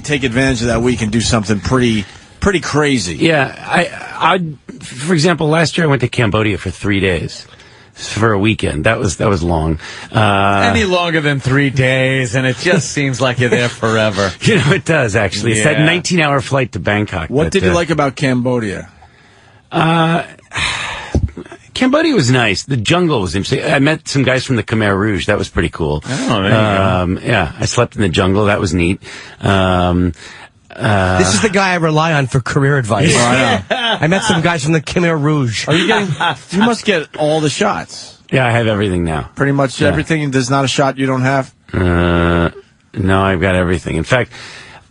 take advantage of that week and do something pretty crazy. Yeah, I for example, last year I went to Cambodia for 3 days. For a weekend. That was long. Any longer than 3 days, and it just seems like you're there forever. You know, it does, actually. It's that 19-hour flight to Bangkok. What did you like about Cambodia? Cambodia was nice. The jungle was interesting. I met some guys from the Khmer Rouge. That was pretty cool. Oh, there you go. Yeah, I slept in the jungle. That was neat. This is the guy I rely on for career advice. I met some guys from the Khmer Rouge. Are you getting? You must get all the shots. Yeah, I have everything now. Pretty much everything. There's not a shot you don't have. No, I've got everything. In fact,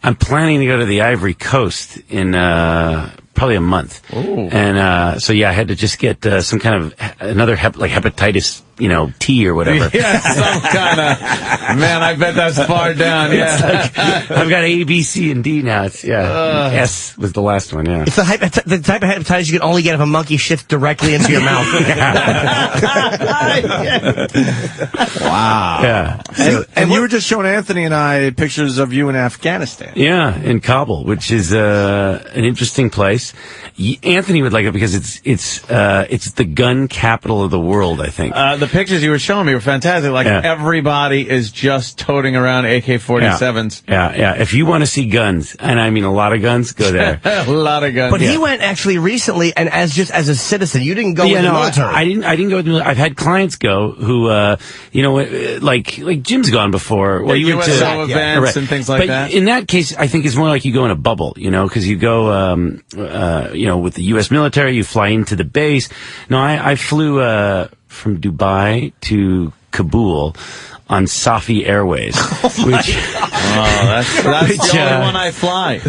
I'm planning to go to the Ivory Coast in probably a month. Ooh. And so yeah, I had to just get some kind of another hepatitis, T or whatever. Yeah, some kind of. Man, I bet that's far down. Yeah, I've got A, B, C, and D now. It's S was the last one. Yeah, it's the type of hepatitis you can only get if a monkey shits directly into your mouth. Wow. Yeah. And you were just showing Anthony and I pictures of you in Afghanistan. Yeah, in Kabul, which is an interesting place. Anthony would like it because it's the gun capital of the world, I think. The pictures you were showing me were fantastic. Like, everybody is just toting around AK-47s. Yeah. If you want to see guns, and I mean a lot of guns, go there. A lot of guns. But he went actually recently, and as a citizen, you didn't go with the military. I didn't go with the military. I've had clients go who, like Jim's gone before. Well, you went to events and things like that. But in that case, I think it's more like you go in a bubble, because you go, with the U.S. military, you fly into the base. No, I flew from Dubai to Kabul on Safi Airways, that's the only one I fly.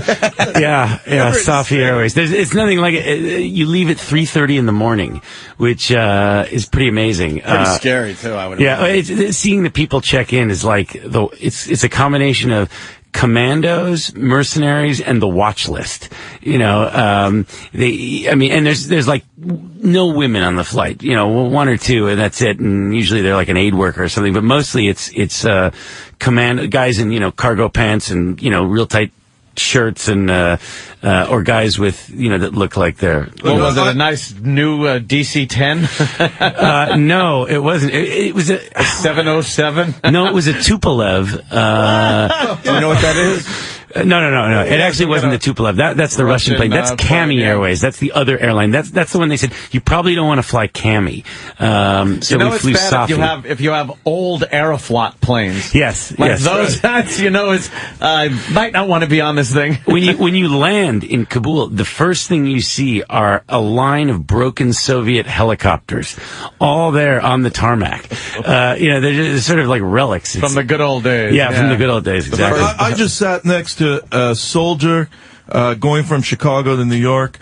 Yeah, Safi Airways. It's nothing like it. You leave at 3:30 in the morning, which is pretty amazing. Pretty scary too, I would imagine. Yeah, seeing the people check in is like it's a combination of commandos, mercenaries, and the watch list. And there's like no women on the flight. One or two, and that's it. And usually they're like an aid worker or something. But mostly it's command guys in cargo pants and real tight shirts and or guys with that look like they're. What was it? A nice new DC-10? No, it wasn't. It was a 707. No, it was a Tupolev. Do you know what that is? No. It actually wasn't the Tupolev. That's the Russian plane. That's Kami Airways. That's the other airline. That's the one they said you probably don't want to fly Kami. So we flew Sophie. If you have old Aeroflot planes. Yes. Those might not want to be on this thing. When you land in Kabul, the first thing you see are a line of broken Soviet helicopters, all there on the tarmac. They're just sort of like relics. From the good old days. Yeah, from the good old days, exactly. I just sat next to a soldier going from Chicago to New York,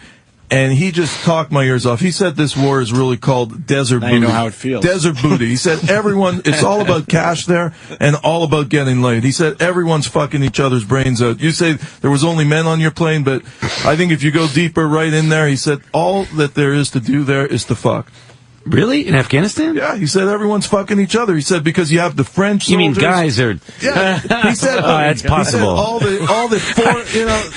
and he just talked my ears off. He said this war is really called desert booty. You know how it feels. Desert booty. He said it's all about cash there and all about getting laid. He said everyone's fucking each other's brains out. You say there was only men on your plane, but I think if you go deeper right in there, he said all that there is to do there is to fuck. Really? In Afghanistan? Yeah, he said everyone's fucking each other. He said because you have the French soldiers. You mean guys are... Yeah, he said... that's possible. He said all the foreign,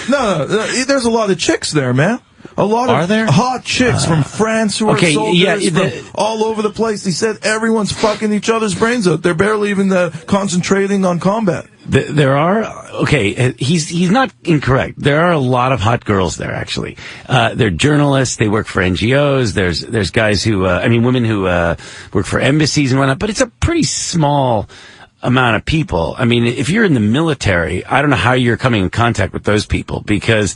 no, there's a lot of chicks there, man. A lot of hot chicks from France who are soldiers from all over the place. He said everyone's fucking each other's brains out. They're barely even concentrating on combat. There are, he's not incorrect. There are a lot of hot girls there, actually. They're journalists, they work for NGOs, there's guys who, women who, work for embassies and whatnot, but it's a pretty small amount of people. I mean, if you're in the military, I don't know how you're coming in contact with those people, because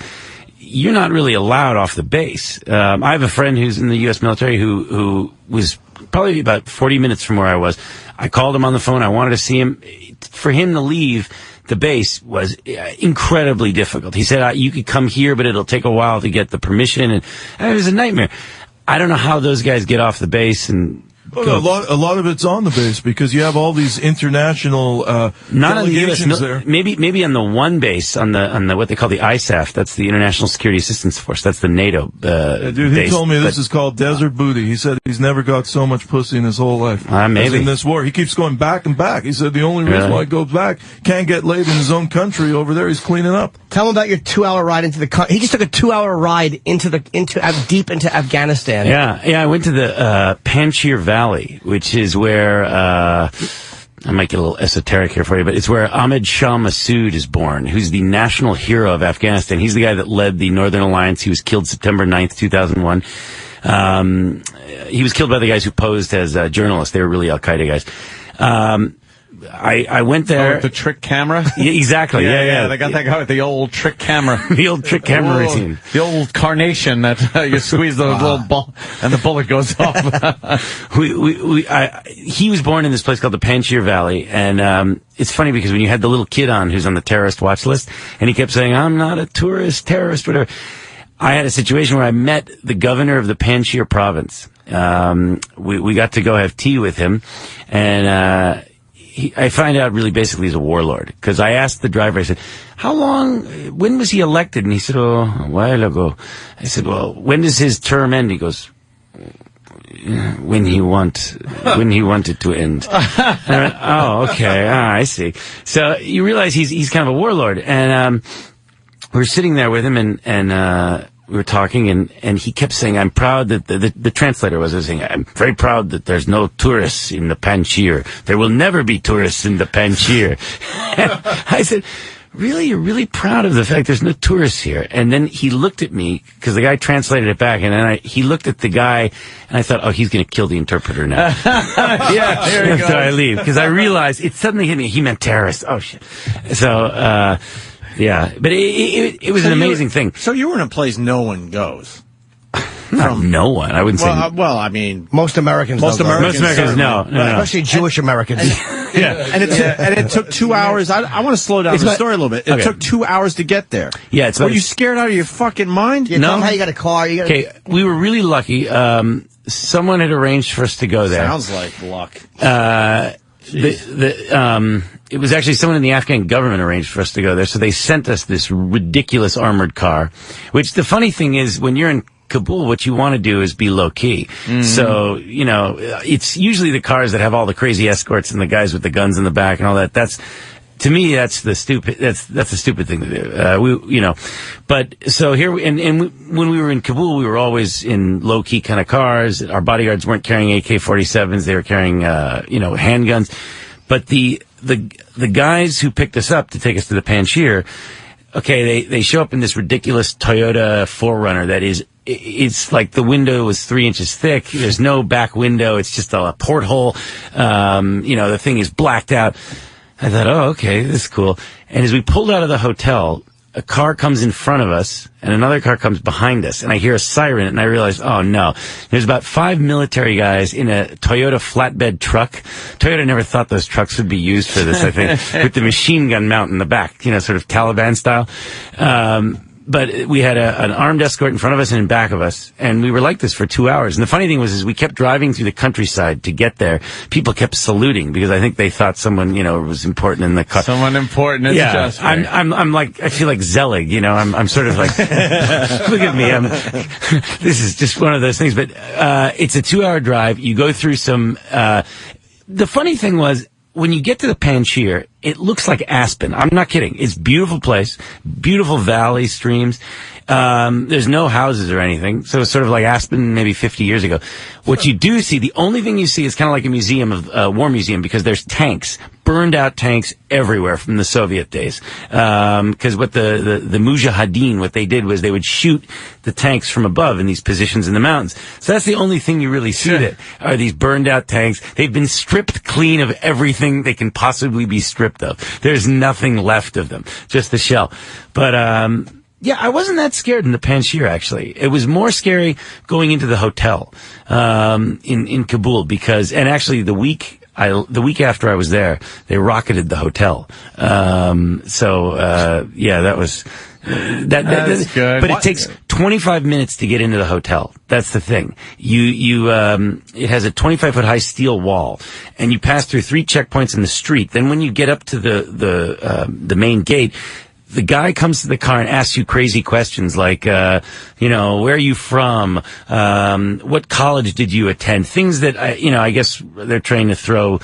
you're not really allowed off the base. I have a friend who's in the U.S. military who was probably about 40 minutes from where I was. I called him on the phone. I wanted to see him. For him to leave the base was incredibly difficult. He said, you could come here, but it'll take a while to get the permission. And it was a nightmare. I don't know how those guys get off the base and... a lot of it's on the base because you have all these international not on the US, there. Maybe on the one base on the what they call the ISAF. That's the International Security Assistance Force. That's the NATO dude, he told me this is called desert booty. He said he's never got so much pussy in his whole life. Maybe in this war, he keeps going back and back. He said the only reason why he goes back can't get laid in his own country over there. He's cleaning up. Tell him about your 2-hour ride into the. He just took a 2-hour ride deep into Afghanistan. Yeah. I went to the Panjshir Valley, which is where I might get a little esoteric here for you, but it's where Ahmed Shah Massoud is born, who's the national hero of Afghanistan. He's the guy that led the Northern Alliance. He was killed September 9th, 2001. He was killed by the guys who posed as journalists. They were really Al-Qaeda guys. I went there. With the trick camera? Yeah, exactly. Yeah. They got that guy with the old trick camera. The old trick camera routine. The old carnation that you squeeze the little ball and the bullet goes off. He was born in this place called the Panjshir Valley, and it's funny because when you had the little kid on who's on the terrorist watch list, and he kept saying, "I'm not a terrorist, whatever." I had a situation where I met the governor of the Panjshir province. We got to go have tea with him, and I find out really basically he's a warlord, because I asked the driver, I said, when was he elected? And he said, a while ago. I said, well, when does his term end? He goes, when he wanted to end. And I went, oh, okay, I see. So you realize he's kind of a warlord, and we were sitting there with him, and we were talking, and he kept saying, I'm proud that the translator was saying, I'm very proud that there's no tourists in the Panjshir. There will never be tourists in the Panjshir. I said, really? You're really proud of the fact there's no tourists here? And then he looked at me, because the guy translated it back, and then he looked at the guy, and I thought, oh, he's going to kill the interpreter now. Yeah, here he goes. So I leave, because I realized, it suddenly hit me, he meant terrorists. Oh, shit. So, yeah, but it was an amazing thing. So you were in a place no one goes. Not no one. I wouldn't say. Well, I mean, most Americans. Most Americans, no. Especially Jewish Americans. Yeah, and it took 2 hours. I want to slow down the story a little bit. It took 2 hours to get there. Yeah, were you scared out of your fucking mind? You know how you got a car. Okay, we were really lucky. Someone had arranged for us to go there. Sounds like luck. It was actually someone in the Afghan government arranged for us to go there, so they sent us this ridiculous armored car, which the funny thing is, when you're in Kabul, what you want to do is be low key. Mm-hmm. So, it's usually the cars that have all the crazy escorts and the guys with the guns in the back and all that. To me, that's the stupid thing to do. But so here, when we were in Kabul, we were always in low key kind of cars. Our bodyguards weren't carrying AK-47s; they were carrying, handguns. But the guys who picked us up to take us to the Panjshir, okay, they show up in this ridiculous Toyota 4Runner that is, it's like the window was 3 inches thick. There's no back window. It's just a porthole. The thing is blacked out. I thought, oh, okay, this is cool. And as we pulled out of the hotel, a car comes in front of us and another car comes behind us, and I hear a siren, and I realized, oh no, there's about 5 military guys in a Toyota flatbed truck. Toyota never thought those trucks would be used for this, I think, with the machine gun mount in the back, sort of Taliban style. But we had an armed escort in front of us and in back of us, and we were like this for 2 hours. And the funny thing was, we kept driving through the countryside to get there. People kept saluting because I think they thought someone, was important in the car. Someone important is just. I'm like, I feel like Zelig, I'm sort of like, look at me. This is just one of those things. But it's a 2-hour drive. You go through some. The funny thing was, when you get to the Panjshir, it looks like Aspen. I'm not kidding. It's a beautiful place, beautiful valleys, streams. There's no houses or anything, so it's sort of like Aspen maybe 50 years ago. What you do see, the only thing you see is kind of like a museum, of war museum, because there's tanks, burned out tanks everywhere from the Soviet days. Because what the Mujahideen, what they did was they would shoot the tanks from above in these positions in the mountains. So that's the only thing you really see that are these burned out tanks. They've been stripped clean of everything they can possibly be stripped of. There's nothing left of them, just the shell. But, I wasn't that scared in the Panjshir, actually. It was more scary going into the hotel, in Kabul, because, and actually the week after I was there, they rocketed the hotel. That was, that's good. But it takes 25 minutes to get into the hotel. That's the thing. It has a 25-foot high steel wall, and you pass through 3 checkpoints in the street. Then when you get up to the main gate, the guy comes to the car and asks you crazy questions like, where are you from? What college did you attend? Things that, I guess they're trying to throw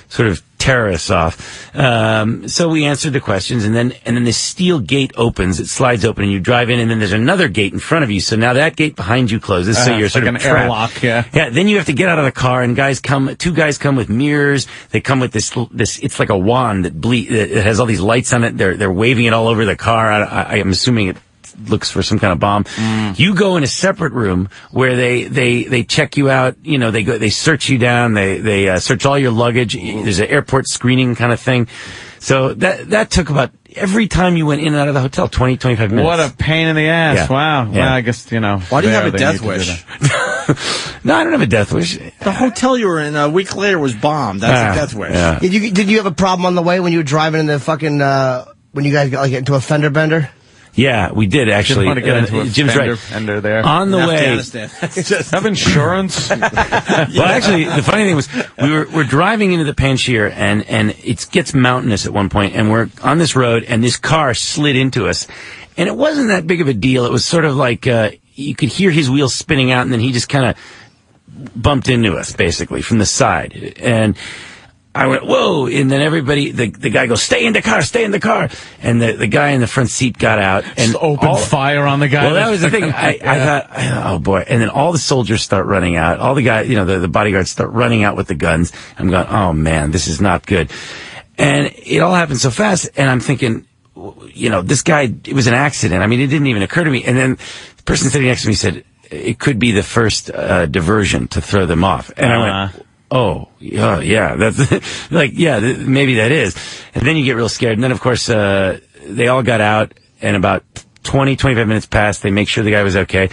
sort of terrorists off. So we answered the questions, and then the steel gate opens, it slides open, and you drive in, and then there's another gate in front of you. So now that gate behind you closes, so you're sort of trapped. Airlock, yeah. Yeah, then you have to get out of the car, and 2 guys come with mirrors. They come with this, it's like a wand that it has all these lights on it. They're waving it all over the car. I'm assuming it looks for some kind of bomb. You go in a separate room where they check you out. They search you down. They search all your luggage. There's an airport screening kind of thing. So that took about, every time you went in and out of the hotel, 20, 25 minutes. What a pain in the ass. Yeah. Wow. Yeah. Well, I guess, Why do you have a death wish? No, I don't have a death wish. The hotel you were in a week later was bombed. That's a death wish. Yeah. Did you have a problem on the way when you were driving in the fucking, when you guys got into a fender bender? Yeah, we did actually. Want to get into a Jim's right. Fender there. On the way, have insurance. Well, actually, the funny thing was we're driving into the Panjshir, and it gets mountainous at one point, and we're on this road, and this car slid into us, and it wasn't that big of a deal. It was sort of like you could hear his wheels spinning out, and then he just kind of bumped into us basically from the side, and I went, whoa, and then everybody, the guy goes, stay in the car, and the guy in the front seat got out and just opened fire on the guy. Well, that was the thing. I thought, oh boy, and then all the soldiers start running out, all the guys, the bodyguards start running out with the guns. I'm going, oh man, this is not good. And it all happened so fast, and I'm thinking, this guy, it was an accident. I mean, it didn't even occur to me. And then the person sitting next to me said, it could be the first diversion to throw them off. And I went, oh, yeah, that's maybe that is. And then you get real scared. And then, of course, they all got out, and about 20, 25 minutes passed. They make sure the guy was okay,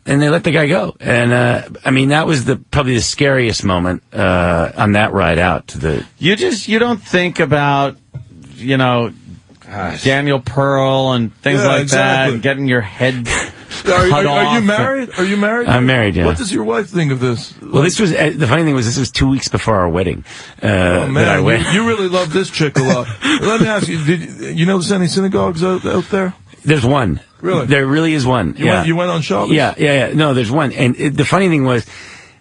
and they let the guy go. And, that was probably the scariest moment, on that ride out to the. You don't think about, Daniel Pearl and things like that, and getting your head. Are you married? Are you married? I'm married, yeah. What does your wife think of this? Well, this was, the funny thing was, this was 2 weeks before our wedding. Oh, man, you really love this chick a lot. Let me ask you, you notice any synagogues out there? There's one. Really? There really is one. You went on Shabbos? Yeah. No, there's one. And the funny thing was,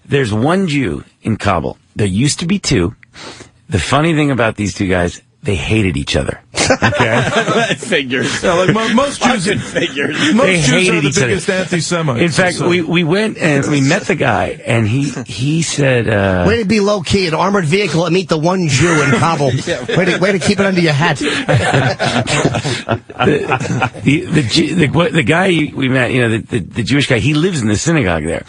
there's one Jew in Kabul. There used to be 2. The funny thing about these 2 guys, they hated each other. Okay, figures. Yeah, like most Jews, figures. most They Jews are hated the each other. biggest anti-Semites. In fact, So- we went and we met the guy, and he said, Way to be low key, an armored vehicle and meet the one Jew in Kabul. Way to keep it under your hat. the guy we met, the Jewish guy, he lives in the synagogue there,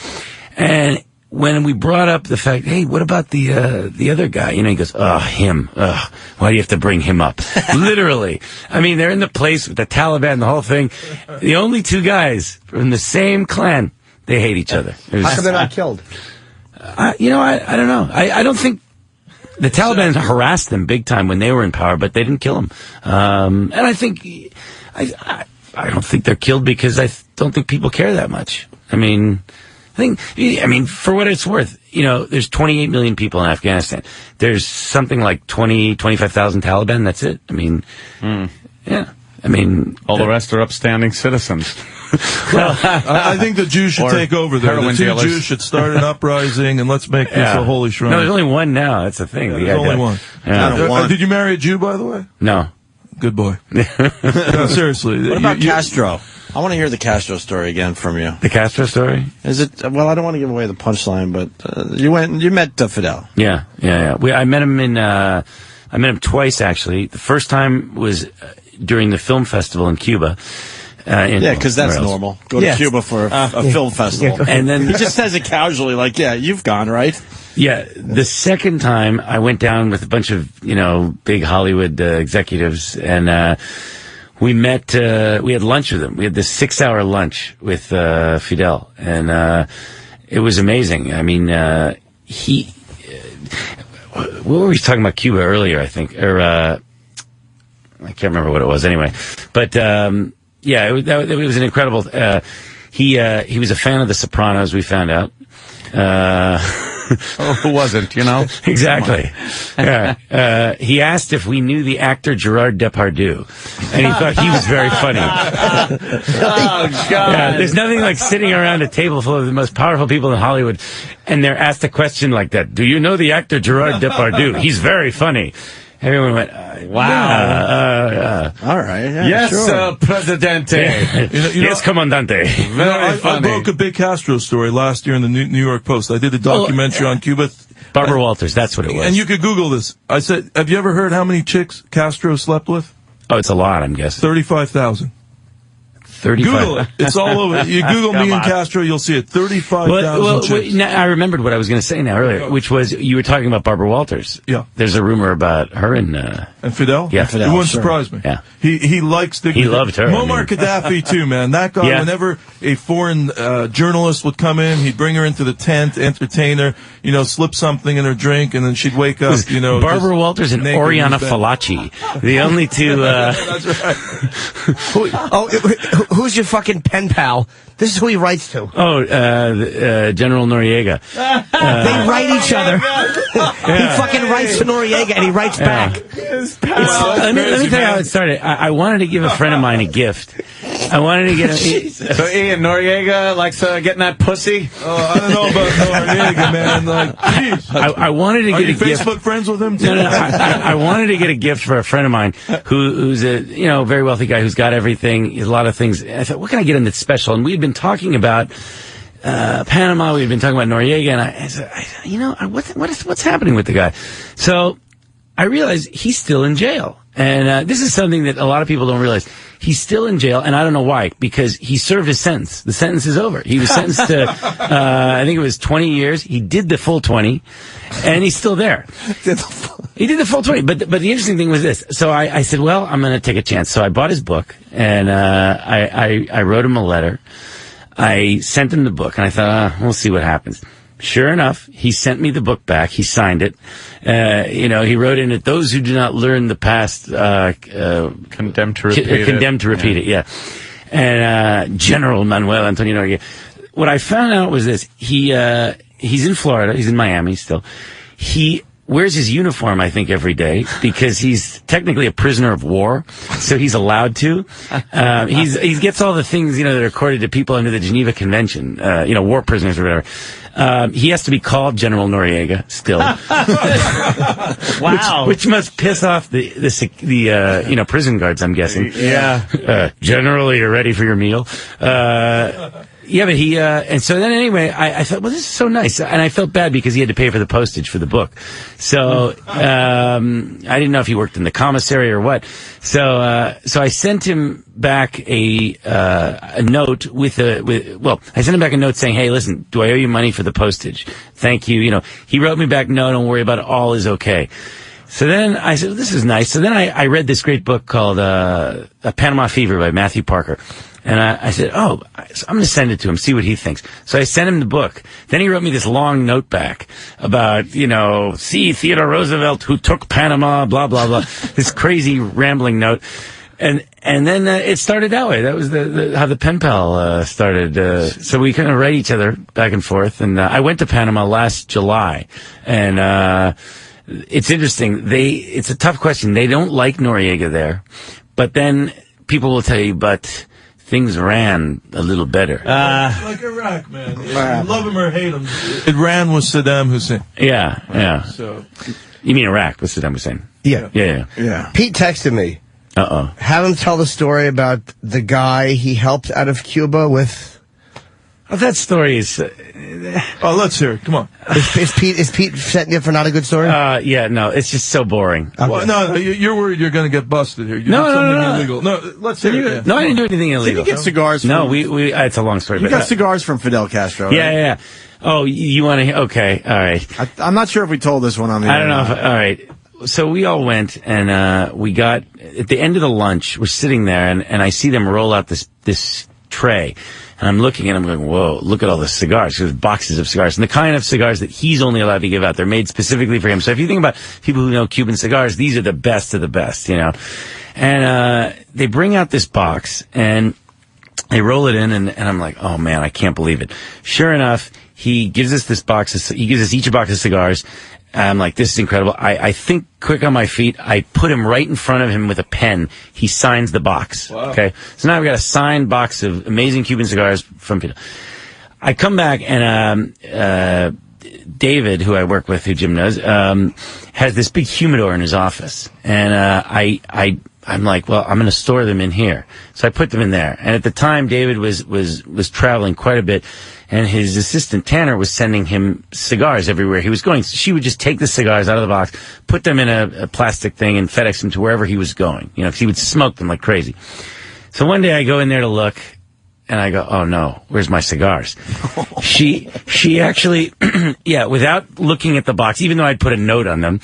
and when we brought up the fact, hey, what about the other guy? He goes, him. Why do you have to bring him up? Literally. I mean, they're in the place with the Taliban, the whole thing. The only two guys from the same clan, they hate each other. How come they're not killed? I don't know. I don't think the Taliban harassed them big time when they were in power, but they didn't kill them. And I think, I don't think they're killed because I don't think people care that much. I mean, for what it's worth, there's 28 million people in Afghanistan. There's something like 25,000 Taliban. That's it. I mean, yeah. I mean, all the rest are upstanding citizens. Well, I think the Jews should take over there. The two Jews should start an uprising, and let's make this a holy shrine. No, there's only one now. That's the thing. There's only one. Yeah. Did you marry a Jew, by the way? No. Good boy. No, seriously. What about Castro? I want to hear the Castro story again from you. The Castro story? Is it? Well, I don't want to give away the punchline, but you met Fidel. Yeah. I met him twice actually. The first time was during the film festival in Cuba. Because that's normal. Go to Cuba for a film festival. And then he just says it casually, like, yeah, you've gone, right? Yeah. The second time, I went down with a bunch of, big Hollywood executives, and we met, we had lunch with him. We had this 6-hour lunch with Fidel, and it was amazing. I mean, what were we talking about Cuba earlier, I think? Or, I can't remember what it was anyway. But, yeah, it was an incredible. He was a fan of The Sopranos. We found out. Who wasn't? Exactly. Yeah. He asked if we knew the actor Gerard Depardieu, and he thought he was very funny. Oh God! Yeah, there's nothing like sitting around a table full of the most powerful people in Hollywood, and they're asked a question like that. Do you know the actor Gerard Depardieu? He's very funny. Everyone went, wow. All right. Yeah, yes, sure. Presidente. Yes, Comandante. I broke a big Castro story last year in the New York Post. I did a documentary on Cuba. Barbara Walters, that's what it was. And you could Google this. I said, have you ever heard how many chicks Castro slept with? Oh, it's a lot, I'm guessing. 35,000. 35. Google it. It's all over. You Google me and Castro, you'll see it. 35,000 chicks. Now, I remembered what I was going to say now earlier, which was you were talking about Barbara Walters. Yeah. There's a rumor about her and Fidel? Yeah, Fidel. It wouldn't surprise me. Yeah. He likes to. He loved her. Muammar Gaddafi too, man. That guy. Yeah. Whenever a foreign journalist would come in, he'd bring her into the tent, entertain her, slip something in her drink, and then she'd wake up. Barbara Walters and Oriana Fallaci, the only two. That's right. Who's your fucking pen pal? This is who he writes to. Oh, General Noriega. They write each other. He fucking writes to Noriega and he writes back. Let me tell you how it started. I wanted to give a friend of mine a gift. I wanted to get So Ian Noriega likes getting that pussy? Oh, I don't know about Noriega, man. Like, geez. I wanted to Are get you a gift. Facebook friends with him too? No. I wanted to get a gift for a friend of mine who's a very wealthy guy who's got everything, a lot of things. I thought, what can I get him that's special? And we had been talking about Panama. We had been talking about Noriega, and I said, what's happening with the guy? So I realized he's still in jail. And this is something that a lot of people don't realize. He's still in jail, and I don't know why, because he served his sentence. The sentence is over. He was sentenced to, I think it was 20 years. He did the full 20, and he's still there. He did the full 20. But the interesting thing was this. So I said, well, I'm going to take a chance. So I bought his book, and I wrote him a letter. I sent him the book, and I thought, we'll see what happens. Sure enough, he sent me the book back. He signed it. He wrote in it, those who do not learn the past, condemned to repeat it. Condemned to repeat it, yeah. And, General Manuel Antonio Noriega. What I found out was this. He's in Florida. He's in Miami still. He wears his uniform, I think, every day because he's technically a prisoner of war, so he's allowed to. He gets all the things, that are accorded to people under the Geneva Convention, war prisoners or whatever. He has to be called General Noriega still. Wow. Which must piss off the prison guards, I'm guessing. Yeah. General, you're ready for your meal. Yeah, but and so then anyway, I thought, well, this is so nice. And I felt bad because he had to pay for the postage for the book. So, I didn't know if he worked in the commissary or what. So I sent him back a note I sent him back a note saying, hey, listen, do I owe you money for the postage? Thank you. He wrote me back, no, don't worry about it. All is okay. So then I said, well, this is nice. So then I read this great book called, A Panama Fever by Matthew Parker. And I said, I'm going to send it to him, see what he thinks. So I sent him the book. Then he wrote me this long note back about, see Theodore Roosevelt who took Panama, blah, blah, blah. This crazy rambling note. And then it started that way. That was how the pen pal started. So we kind of write each other back and forth. And I went to Panama last July. And it's interesting. It's a tough question. They don't like Noriega there. But then people will tell you, but things ran a little better. Like Iraq, man. You love him or hate him. It ran with Saddam Hussein. Yeah. So, you mean Iraq with Saddam Hussein? Yeah. Pete texted me. Have him tell the story about the guy he helped out of Cuba with. Oh, that story is. Let's hear it. Come on. Is Pete setting you up for not a good story? Yeah, no, it's just so boring. Okay. Well, no, you're worried you're going to get busted here. You No, did no, something no. illegal. No, let's hear it. No, I didn't do anything illegal. Did you get cigars from... No, we it's a long story. You got cigars from Fidel Castro, right? Yeah. Oh, you want to... Okay, all right. I'm not sure if we told this one on the I don't know if... All right. So we all went, and we got... At the end of the lunch, we're sitting there, and I see them roll out this tray. And I'm looking and I'm going, whoa, look at all the cigars. There's boxes of cigars. And the kind of cigars that he's only allowed to give out, they're made specifically for him. So if you think about people who know Cuban cigars, these are the best of the best, And they bring out this box and they roll it in and I'm like, oh man, I can't believe it. Sure enough, he gives us this box. He gives us each a box of cigars. I'm like, this is incredible. I think quick on my feet. I put him right in front of him with a pen. He signs the box. Wow. Okay. So now I've got a signed box of amazing Cuban cigars from Fidel. I come back and, David, who I work with, who Jim knows, has this big humidor in his office. And, I'm like, well, I'm going to store them in here. So I put them in there. And at the time, David was traveling quite a bit. And his assistant, Tanner, was sending him cigars everywhere he was going. So she would just take the cigars out of the box, put them in a plastic thing, and FedEx them to wherever he was going. Because he would smoke them like crazy. So one day I go in there to look, and I go, oh no, where's my cigars? She actually, without looking at the box, even though I'd put a note on them,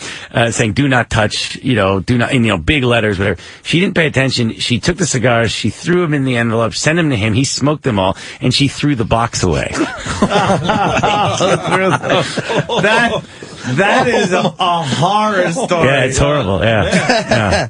saying do not touch, do not, in, big letters, whatever. She didn't pay attention. She took the cigars, she threw them in the envelope, sent them to him, he smoked them all, and she threw the box away. That is a horror story. Yeah, it's horrible. Yeah.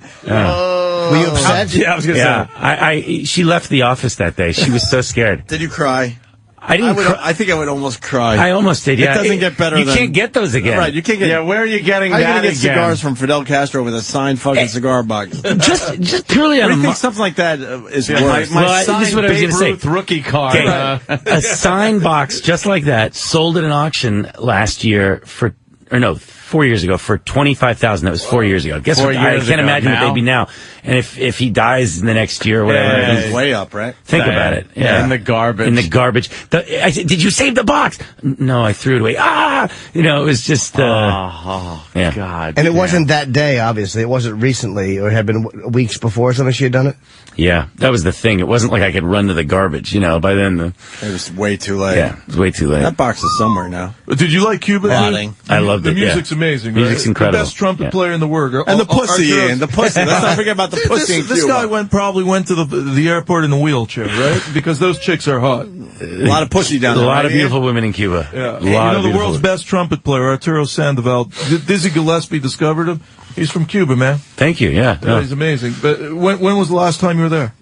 Were you upset? I was going to say. She left the office that day. She was so scared. Did you cry? I didn't cry. I think I would almost cry. I almost did, yeah. It doesn't get better You can't get those again. Right, you can't get... Yeah, where are you getting that How are you going to get again? cigars from Fidel Castro with a signed fucking cigar box? Just purely on I think something like that is worse. My this is what I was Babe going to say. Ruth rookie card. Okay. A signed box just like that sold at an auction last year 4 years ago for $25,000. That was 4 years ago. Guess what? I can't imagine what they'd be now. And if he dies in the next year or whatever, It's way up, right? think about it. Yeah. In the garbage. I said, did you save the box? No, I threw it away. It was just, God. And it wasn't that day, obviously. It wasn't recently, or it had been weeks before something she had done it? Yeah, that was the thing. It wasn't like I could run to the garbage, by then. It was way too late. Yeah, it was way too late. That box is somewhere now. Did you like Cuba? Rotting. I loved it. The music's amazing. Music's right? incredible. The best trumpet player in the world. And the pussy, Ian. The pussy. Let's not forget about the pussy in This Cuba. guy probably went to the airport in a wheelchair, right? Because those chicks are hot. A lot of pussy down there. A lot of right, Ian? beautiful women in Cuba. Yeah. The world's best trumpet player, Arturo Sandoval. Dizzy Gillespie discovered him. He's from Cuba, man. Thank you. Yeah. Yeah, he's amazing. But when was the last time you were there?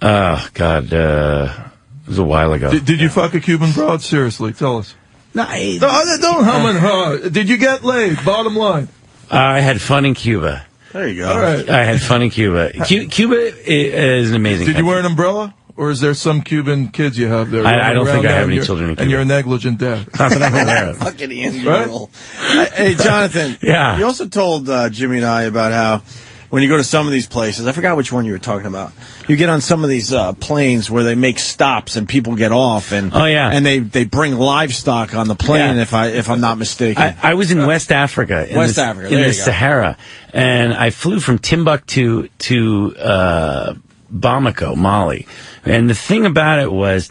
Oh, God. It was a while ago. Did you fuck a Cuban broad? Seriously, tell us. Don't hum and haw. Did you get laid? Bottom line. I had fun in Cuba. There you go. All right. I had fun in Cuba. Cuba is an amazing Did country. you wear an umbrella? Or is there some Cuban kids you have there? I don't think I have any children in Cuba. And you're a negligent dad. Not that I'm aware of. Fucking Ian Right? Earl. Hey, Jonathan. Yeah. You also told Jimmy and I about how when you go to some of these places, I forgot which one you were talking about. You get on some of these planes where they make stops and people get off, and and they bring livestock on the plane. Yeah. If I'm not mistaken, I was in West Africa, in the Sahara, and I flew from Timbuktu to Bamako, Mali. And the thing about it was,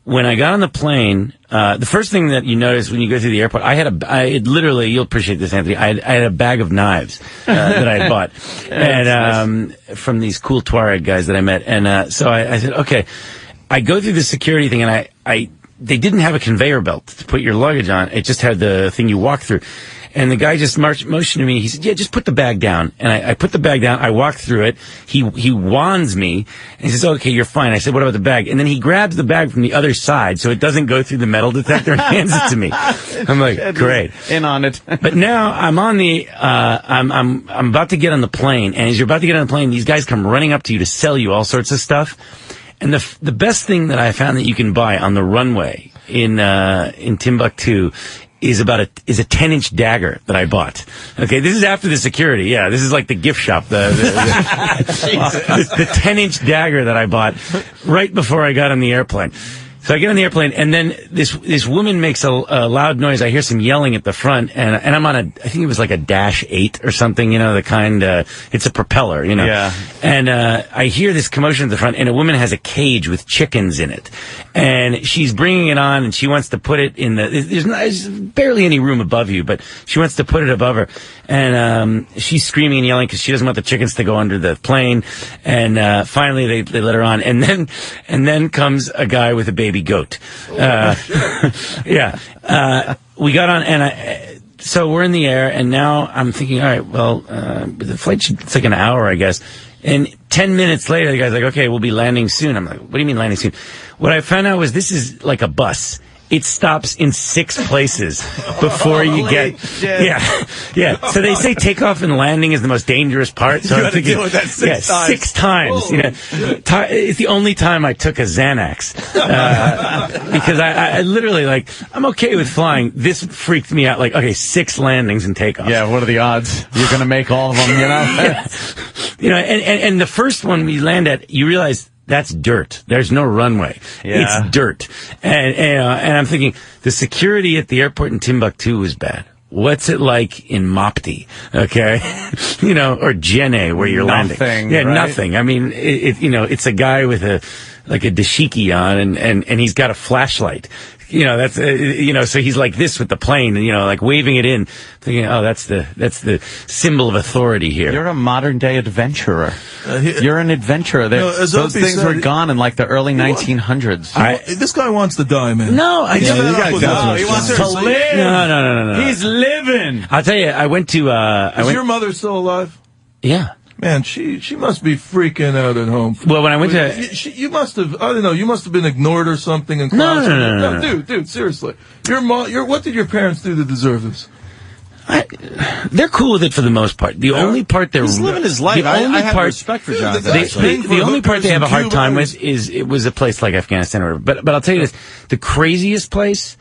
when I got on the plane, the first thing that you notice when you go through the airport, I literally, you'll appreciate this, Anthony, I had a bag of knives that I had bought and from these cool Tuareg guys that I met. And so I said, okay, I go through the security thing, and they didn't have a conveyor belt to put your luggage on. It just had the thing you walk through. And the guy just motioned to me. He said, yeah, just put the bag down. And I put the bag down. I walked through it. He wands me. And he says, okay, you're fine. I said, what about the bag? And then he grabs the bag from the other side so it doesn't go through the metal detector and hands it to me. I'm like, great. In on it. But now I'm on the, I'm about to get on the plane. And as you're about to get on the plane, these guys come running up to you to sell you all sorts of stuff. And the best thing that I found that you can buy on the runway in Timbuktu is a 10-inch dagger that I bought. Okay, this is after the security. Yeah, this is like the gift shop. The 10-inch dagger that I bought right before I got on the airplane. So I get on the airplane, and then this woman makes a loud noise. I hear some yelling at the front, and I'm on I think it was like a Dash 8 or something, the kind, it's a propeller, Yeah. And I hear this commotion at the front, and a woman has a cage with chickens in it. And she's bringing it on, and she wants to put it in there's barely any room above you, but she wants to put it above her. And she's screaming and yelling because she doesn't want the chickens to go under the plane. And finally they let her on. And then comes a guy with a baby goat. Yeah. We got on, and so we're in the air, and now I'm thinking, all right, well, the flight it's like an hour, I guess. And 10 minutes later, the guy's like, okay, we'll be landing soon. I'm like, what do you mean landing soon? What I found out was this is like a bus. It stops in 6 places before you get. Shit. Yeah. So they say takeoff and landing is the most dangerous part. So you I'm got to thinking, deal with that 6 times. 6 times. It's the only time I took a Xanax because I literally I'm okay with flying. This freaked me out. Like, okay, 6 landings and takeoff. Yeah, what are the odds? You're going to make all of them, Yeah. And the first one we land at, you realize. That's dirt. There's no runway. Yeah. It's dirt. And I'm thinking, the security at the airport in Timbuktu is bad. What's it like in Mopti? Okay. Or Jenne where you're landing. Yeah, right? Nothing. I mean, it's a guy with a dashiki on and he's got a flashlight. That's, so he's like this with the plane, like waving it in, thinking, oh, that's the symbol of authority here. You're a modern day adventurer. You're an adventurer. Those things were gone in like the early 1900s. This guy wants to die, man. No, he wants to live. No. He's living. I'll tell you, I went to, Is your mother still alive? Yeah. Man, she must be freaking out at home. Well, when I went to... You must have, I don't know, you must have been ignored or something. In class. No. Dude, seriously. What did your parents do to deserve this? They're cool with it for the most part. The only part he's living his life. I have respect for Jonathan. The only part they have a hard time with is it was a place like Afghanistan or whatever. But I'll tell you this, the craziest place...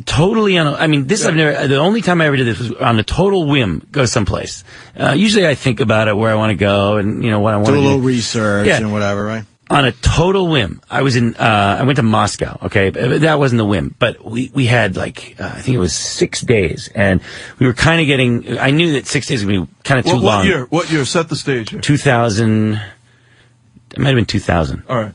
totally the only time I ever did this was on a total whim, go someplace. Usually I think about it, where I want to go and, what I want to do. Do a little research and whatever, right? On a total whim. I went to Moscow, okay? That wasn't the whim, but we had I think it was 6 days, and we were kind of getting, I knew that 6 days would be kind of too long. What year? Set the stage here. 2000, it might have been 2000. All right.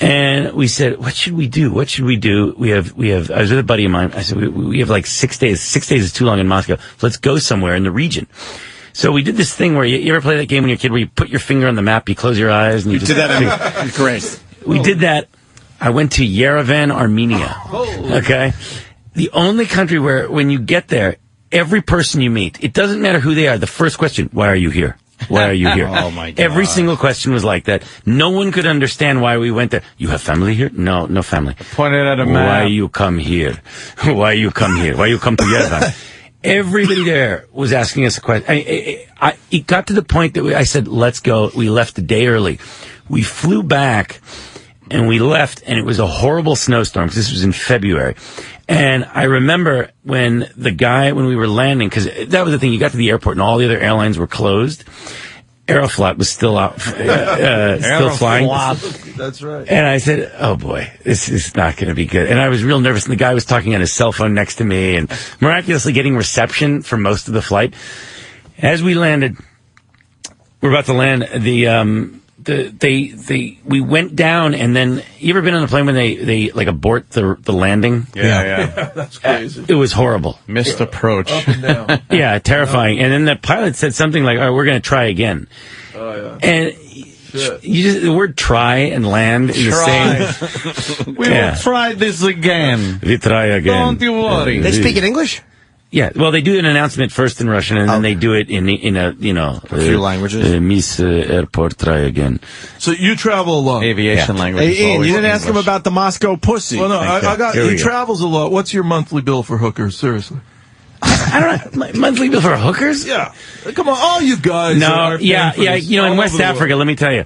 And we said, what should we do? What should we do? We have, I was with a buddy of mine. I said, we have 6 days. 6 days is too long in Moscow. So let's go somewhere in the region. So we did this thing where you ever play that game when you're a kid where you put your finger on the map, you close your eyes, and you just did that. Great. We did that. I went to Yerevan, Armenia. Okay. The only country where when you get there, every person you meet, it doesn't matter who they are. The first question, why are you here? Why are you here? Oh, my God. Every single question was like that. No one could understand why we went there. You have family here? No, no family. Pointed at a map. Why you come here? Why you come here? Why you come to Yerevan? Everybody there was asking us a question. It got to the point that I said, let's go. We left a day early. We flew back and we left, and it was a horrible snowstorm because this was in February. And I remember when we were landing, because that was the thing, you got to the airport and all the other airlines were closed. Aeroflot was still out, still flying. That's right. And I said, oh boy, this is not going to be good. And I was real nervous, and the guy was talking on his cell phone next to me and miraculously getting reception for most of the flight. As we landed, we're about to land, we went down, and then, you ever been on a plane when they like abort the landing? Yeah. That's crazy. It was horrible. Missed approach. Up and down. Yeah, terrifying. And then the pilot said something like, "Oh, we're going to try again." Oh, yeah. And the word "try" and "land" in the same. We will try this again. We try again. Don't you worry. They speak in English? Yeah, well, they do an announcement first in Russian, and then they do it in a a few languages. Miss Airport, try again. So you travel a lot. Aviation language. Hey, Ian, you didn't ask him about the Moscow pussy. Well, no, I got. Here we He go. travels a lot. What's your monthly bill for hookers? Seriously. I don't know. My monthly bill for hookers? Yeah. Come on, all you guys. No, yeah. You know, in West Africa, let me tell you,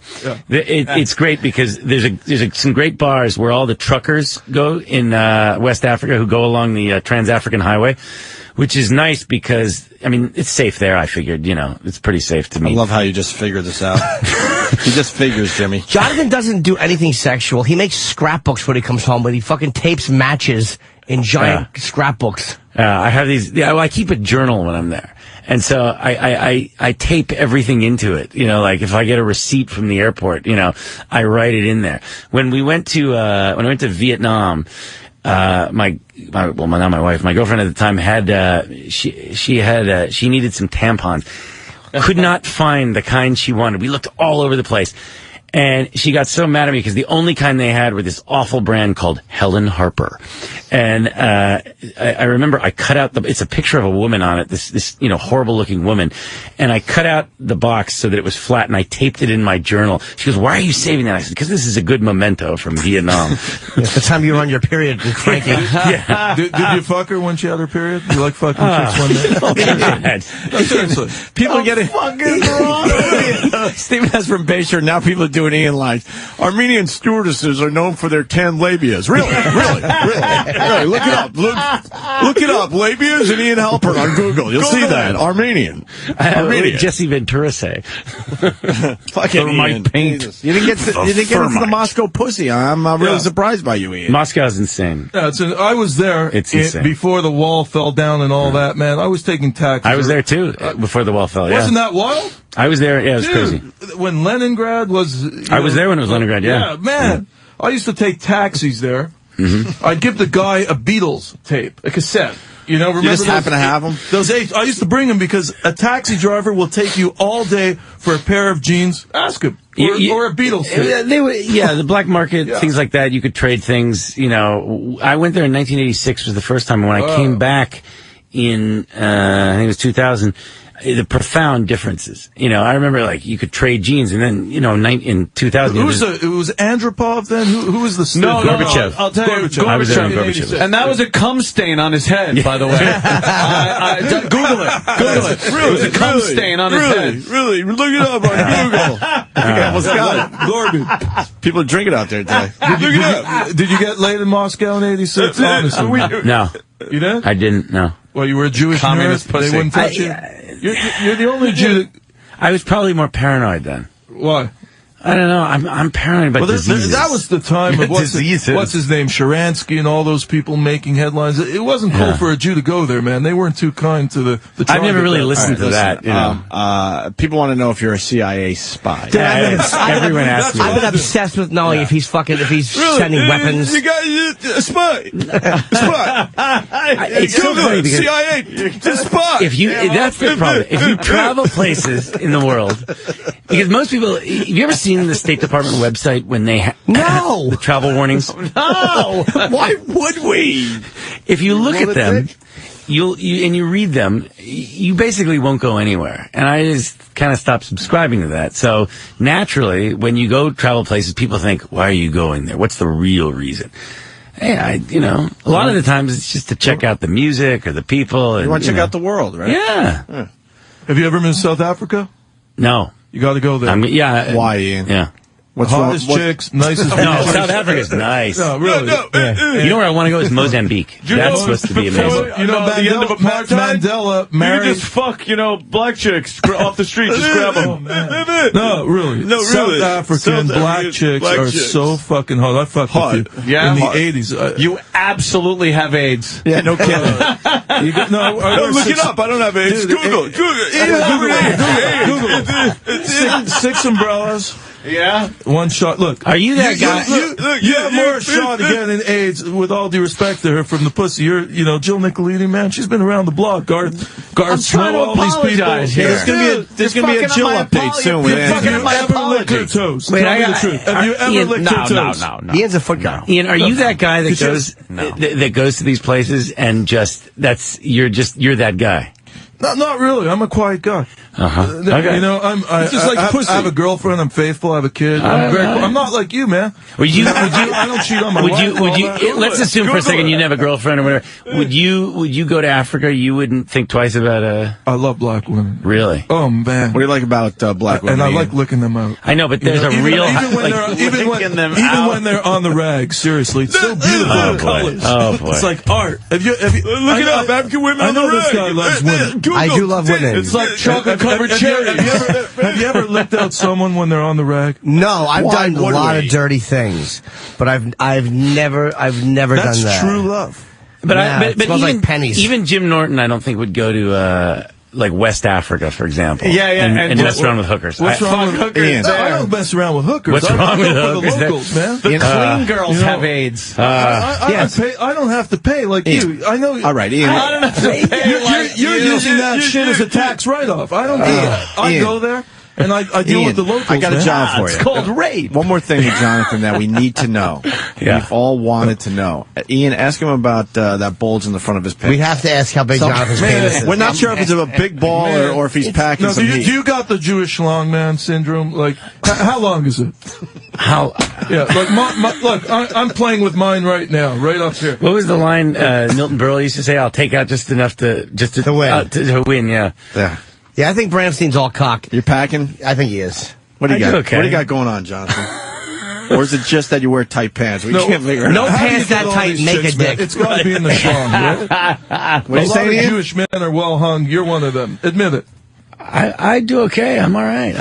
it's great because there's some great bars where all the truckers go in West Africa who go along the Trans-African Highway, which is nice because, I mean, it's safe there, I figured. You know, it's pretty safe to me. I love how you just figured this out. He just figures, Jimmy. Jonathan doesn't do anything sexual. He makes scrapbooks when he comes home, but he fucking tapes matches in giant scrapbooks. I have these. Yeah, well, I keep a journal when I'm there, and so I tape everything into it. You know, like if I get a receipt from the airport, you know, I write it in there. When I went to Vietnam, not my wife, my girlfriend at the time she needed some tampons. Could not find the kind she wanted. We looked all over the place. And she got so mad at me because the only kind they had were this awful brand called Helen Harper. And I remember I cut out it's a picture of a woman on it, this you know, horrible looking woman. And I cut out the box so that it was flat, and I taped it in my journal. She goes, "Why are you saving that?" I said, "Because this is a good memento from Vietnam." It's the time you run your period and cranky. Yeah. Did you fuck her when she had her period? You like fucking chicks one day? God. No, seriously. People get it. Stephen has from Bayshore. Now people are doing Ian lines. Armenian stewardesses are known for their tan labias. Really? Look it up. Look it up. Labias and Ian Halperin on Google. You'll see that. Armenian. What did Jesse Ventura say? Fucking Ian. Paint. Jesus. You didn't get into the Moscow pussy. I'm really surprised by you, Ian. Moscow's insane. Yeah, I was there before the wall fell down and all that, man. I was taking taxis. I was there too before the wall fell. Wasn't that wild? I was there. Yeah, it was crazy. When Leningrad was... I was there when it was Leningrad, yeah. Yeah, man. I used to take taxis there. Mm-hmm. I'd give the guy a Beatles tape, a cassette. You know, remember you just happen to have them? Those eight. I used to bring them because a taxi driver will take you all day for a pair of jeans. Ask him. Or a Beatles tape. The black market, things like that. You could trade things. You know, I went there in 1986 was the first time. When I came back in, I think it was 2000, the profound differences. You know, I remember like you could trade jeans, and then in 2000. It was Andropov then? Who was the Gorbachev. I'll tell you, I was there on Gorbachev. And that was a cum stain on his head, by the way. Google it. Really? It was a cum stain on his head. Really? Look it up on Google. I almost got it. Garbage. People are drinking out there today. Did you get laid in Moscow in 86? Honestly. No. You did? I didn't, no. Well, you were a Jewish Communist nerd, pussy. They wouldn't touch you? You're the only Jew that... I was probably more paranoid then. Why? I don't know. I'm paranoid about diseases. That was the time of what's his name, Sharansky, and all those people making headlines. It wasn't cool for a Jew to go there, man. They weren't too kind to the I've never really listened to that. You know, people want to know if you're a CIA spy. Everyone asks me. I've been obsessed with knowing if he's sending weapons. You got a spy. It's so funny because CIA, a spy. That's the problem. If you travel places in the world, because most people, have you ever seen the State Department website when they have the travel warnings? No. Why would we? If you look at them, you read them, you basically won't go anywhere. And I just kind of stopped subscribing to that. So naturally, when you go travel places, people think, why are you going there? What's the real reason? Hey, a lot of the times it's just to check out the music or the people. You want to check out the world, right? Yeah. Have you ever been to South Africa? No. You got to go there. Why, Ian? Yeah. What's hottest chicks, nicest people. No, South Africa's nice. No, really. You know where I want to go is Mozambique. That's supposed to be amazing. The end of Mandela married. You just fuck, black chicks off the street. Just grab them. No, really. South African black chicks are so fucking hot. I fucked with you in the 80s. You absolutely have AIDS. Yeah, no kidding. Look it up. I don't have AIDS. Google. Google. Six umbrellas. Yeah. One shot. Look. Are you that guy? You have more shot of getting AIDS, with all due respect to her, from the pussy. You're, Jill Nicolini, man. She's been around the block. Garth Snow, all these people. There's going to be a Jill update soon. Have you ever licked her toes? Tell me the truth. Have you ever licked her toes? No. Ian's a foot guy. Ian, are you that guy that goes to these places and you're that guy? No, not really. I'm a quiet guy. Okay. I have a girlfriend. I'm faithful. I have a kid. I'm not like you, man. I don't cheat on my wife. Let's assume for a second you didn't have a girlfriend or whatever. Would you go to Africa? You wouldn't think twice about I love black women. Really? Oh man. What do you like about black women? And I like licking them out. I know, but there's real even when they're on the rag. Seriously, it's so beautiful. The colors. Oh boy. It's like art. Have you look it up? African women. I know this guy loves women. I do love women. It's like chocolate-covered cherries. Have you ever licked out someone when they're on the rag? No, I've done a lot of dirty things, but I've never done that. That's true love. But it smells like pennies. Even Jim Norton, I don't think would go to like West Africa, for example. Yeah. And mess around with hookers. What's wrong with hookers? No, I don't mess around with hookers. What's wrong with hookers? The locals, man. The clean girls have AIDS. I don't have to pay like you. I know. All right, Ian. I don't have to pay. You're using that shit as a tax write-off. I don't do that. I go there. And I deal with the locals. I got a job for you. It's called rape. One more thing, Jonathan, that we need to know. We've all wanted to know. Ian, ask him about that bulge in the front of his pants. We have to ask how big Jonathan's penis is. We're not sure if it's a big ball or if he's packing some heat. Do you got the Jewish long man syndrome? Like, how long is it? How? Yeah, like look, I'm playing with mine right now, right up here. What was the line Milton Berle used to say? I'll take out just enough to win. To win, yeah. Yeah, I think Brandstein's all cock. You're packing? I think he is. What do you got? Okay. What do you got going on, Jonathan? Or is it just that you wear tight pants? We can't figure it out. No pants that tight make a dick. It's got to be in the song, right? What are you saying, A lot of Ian? Jewish men are well hung. You're one of them. Admit it. I do okay. I'm all right.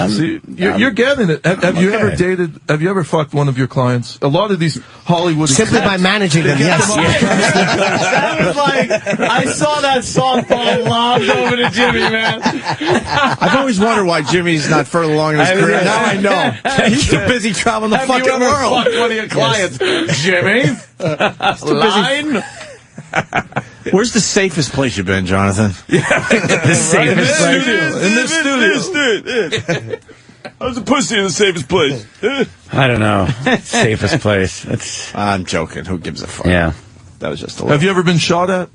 You're getting it. Have you ever dated? Have you ever fucked one of your clients? A lot of these Hollywood simply by managing them. Yes. Sounded like I saw that softball lobbed over to Jimmy, man. I've always wondered why Jimmy's not further along in his career. Now I know. He's too busy traveling the fucking world. Have you ever fucked one of your clients, Jimmy? Line. Where's the safest place you've been, Jonathan? The safest place? In this studio. How's the pussy in the safest place? I don't know. Safest place. I'm joking. Who gives a fuck? Yeah. That was just a Have you ever been shot at?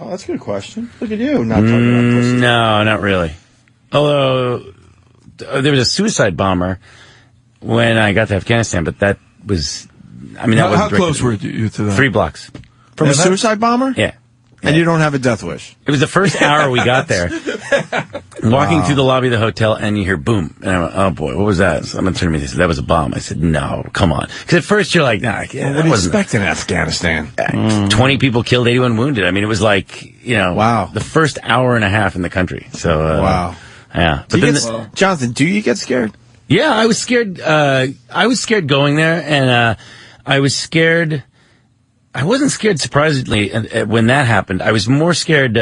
Oh, that's a good question. Look at you. Not talking about pussy. No, not really. Although, there was a suicide bomber when I got to Afghanistan, but that was... How close were you to that? 3 blocks. From a suicide bomber? Yeah. And you don't have a death wish? It was the first hour we got there. Walking through the lobby of the hotel, and you hear boom. And I went, oh boy, what was that? Someone turned to me and said, that was a bomb. I said, no, come on. Because at first you're like, nah, what do you expect in Afghanistan? 20 people killed, 81 wounded. I mean, it was like, the first hour and a half in the country. So, wow. Yeah. But Jonathan, do you get scared? Yeah, I was scared. I was scared going there, and I was scared. I wasn't scared, surprisingly, when that happened. I was more scared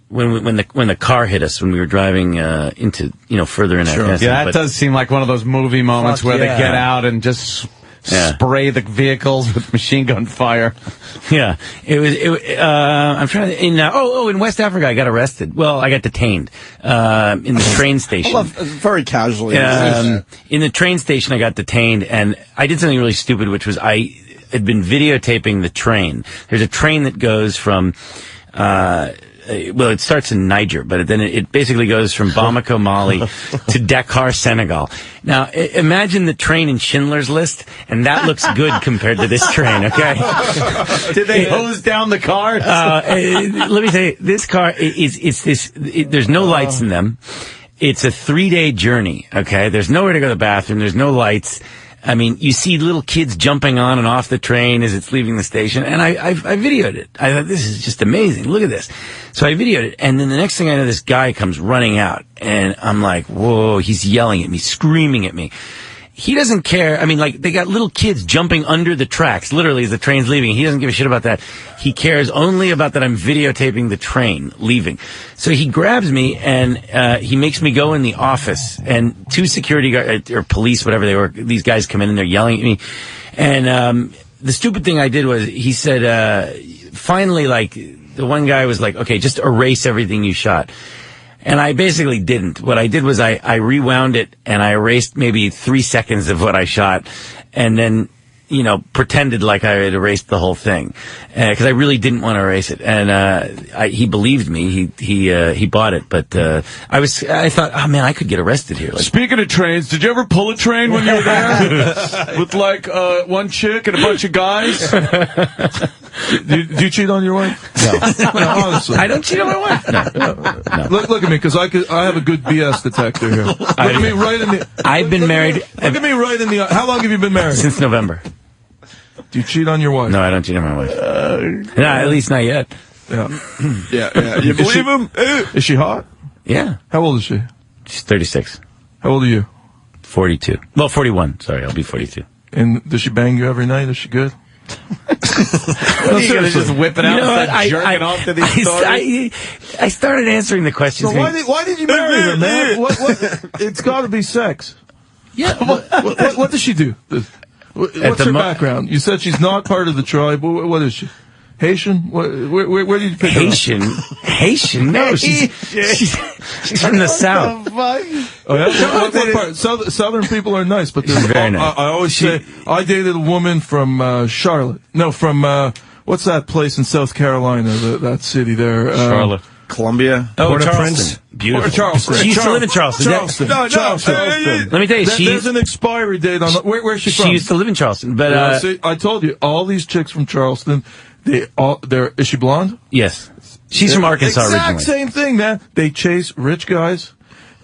when the car hit us when we were driving into further in Afghanistan. Yeah, that does seem like one of those movie moments where they get out and just spray the vehicles with machine gun fire. Yeah, I'm trying to. In West Africa, I got arrested. Well, I got detained in the train station. Very casually. In the train station, I got detained, and I did something really stupid, which was I had been videotaping the train. There's a train that goes from well, it starts in Niger, but then it basically goes from Bamako, Mali to Dakar, Senegal. Now, imagine the train in Schindler's List, and that looks good compared to this train, okay? Did they hose down the cars? Let me tell you, this car, there's no lights in them. It's a 3-day journey, okay? There's nowhere to go to the bathroom. There's no lights. I mean, you see little kids jumping on and off the train as it's leaving the station, and I videoed it. I thought, this is just amazing. Look at this. So I videoed it, and then the next thing I know, this guy comes running out, and I'm like, whoa, he's yelling at me, screaming at me. He doesn't care. I mean, like, they got little kids jumping under the tracks, literally, as the train's leaving. He doesn't give a shit about that. He cares only about that I'm videotaping the train leaving. So he grabs me, and he makes me go in the office, and 2 security guards, or police, whatever they were, these guys come in, and they're yelling at me. And the stupid thing I did was, he said, finally, like, the one guy was like, okay, just erase everything you shot. And I basically didn't. What I did was I rewound it, and I erased maybe 3 seconds of what I shot, and then, you know, pretended like I had erased the whole thing. Because I really didn't want to erase it. And he believed me. He bought it. But I thought, oh man, I could get arrested here. Like, speaking of trains, did you ever pull a train when you were there? With like one chick and a bunch of guys? Do you cheat on your wife? No. Honestly. I don't cheat on my wife. No. Look at me, because I have a good BS detector here. Look at me right in the... I've been married... Look at me right in the... How long have you been married? Since November. Do you cheat on your wife? No, I don't cheat on my wife. No, at least not yet. Yeah. Yeah. You believe him? Is she hot? Yeah. How old is she? She's 36. How old are you? 42. Well, 41. Sorry, I'll be 42. And does she bang you every night? Is she good? What, are you going to just whip it out and start jerking off to these stories? I started answering the questions. So why did you marry her, man? What, it's got to be sex. Yeah. What does she do? What's her background? You said she's not part of the tribe. What is she? Haitian? Where did you pick Haitian? her up? Haitian? No, she's from the South. Oh, yeah? What part? Southern people are nice, but she's very nice. I always say, I dated a woman from Charlotte. No, from, what's that place in South Carolina, that city there? Charlotte. Columbia. Oh, Charleston. Beautiful. Charleston. She used to live in Charleston. Charleston. Let me tell you, there's an expiry date on where's she from? She used to live in Charleston, but see, I told you, all these chicks from Charleston, is she blonde? Yes. She's from Arkansas originally. Exact same thing, man. They chase rich guys,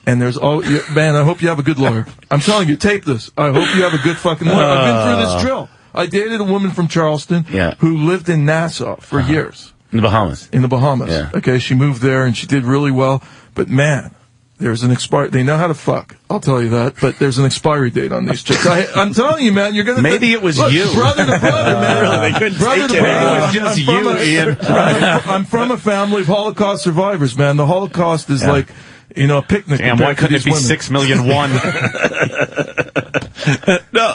and there's man, I hope you have a good lawyer. I'm telling you, tape this. I hope you have a good fucking lawyer. I've been through this drill. I dated a woman from Charleston who lived in Nassau for years. In the Bahamas. In the Bahamas. Yeah. Okay, she moved there, and she did really well. But, man, there's an expiry. They know how to fuck. I'll tell you that. But there's an expiry date on these chicks. I'm telling you, man, you're going to... Maybe it was you. Brother to brother, man. Really, they couldn't brother take to it. brother. It was just you, Ian. I'm from a family of Holocaust survivors, man. The Holocaust is like, you know, a picnic. Damn, why couldn't it be 6,000,001? No.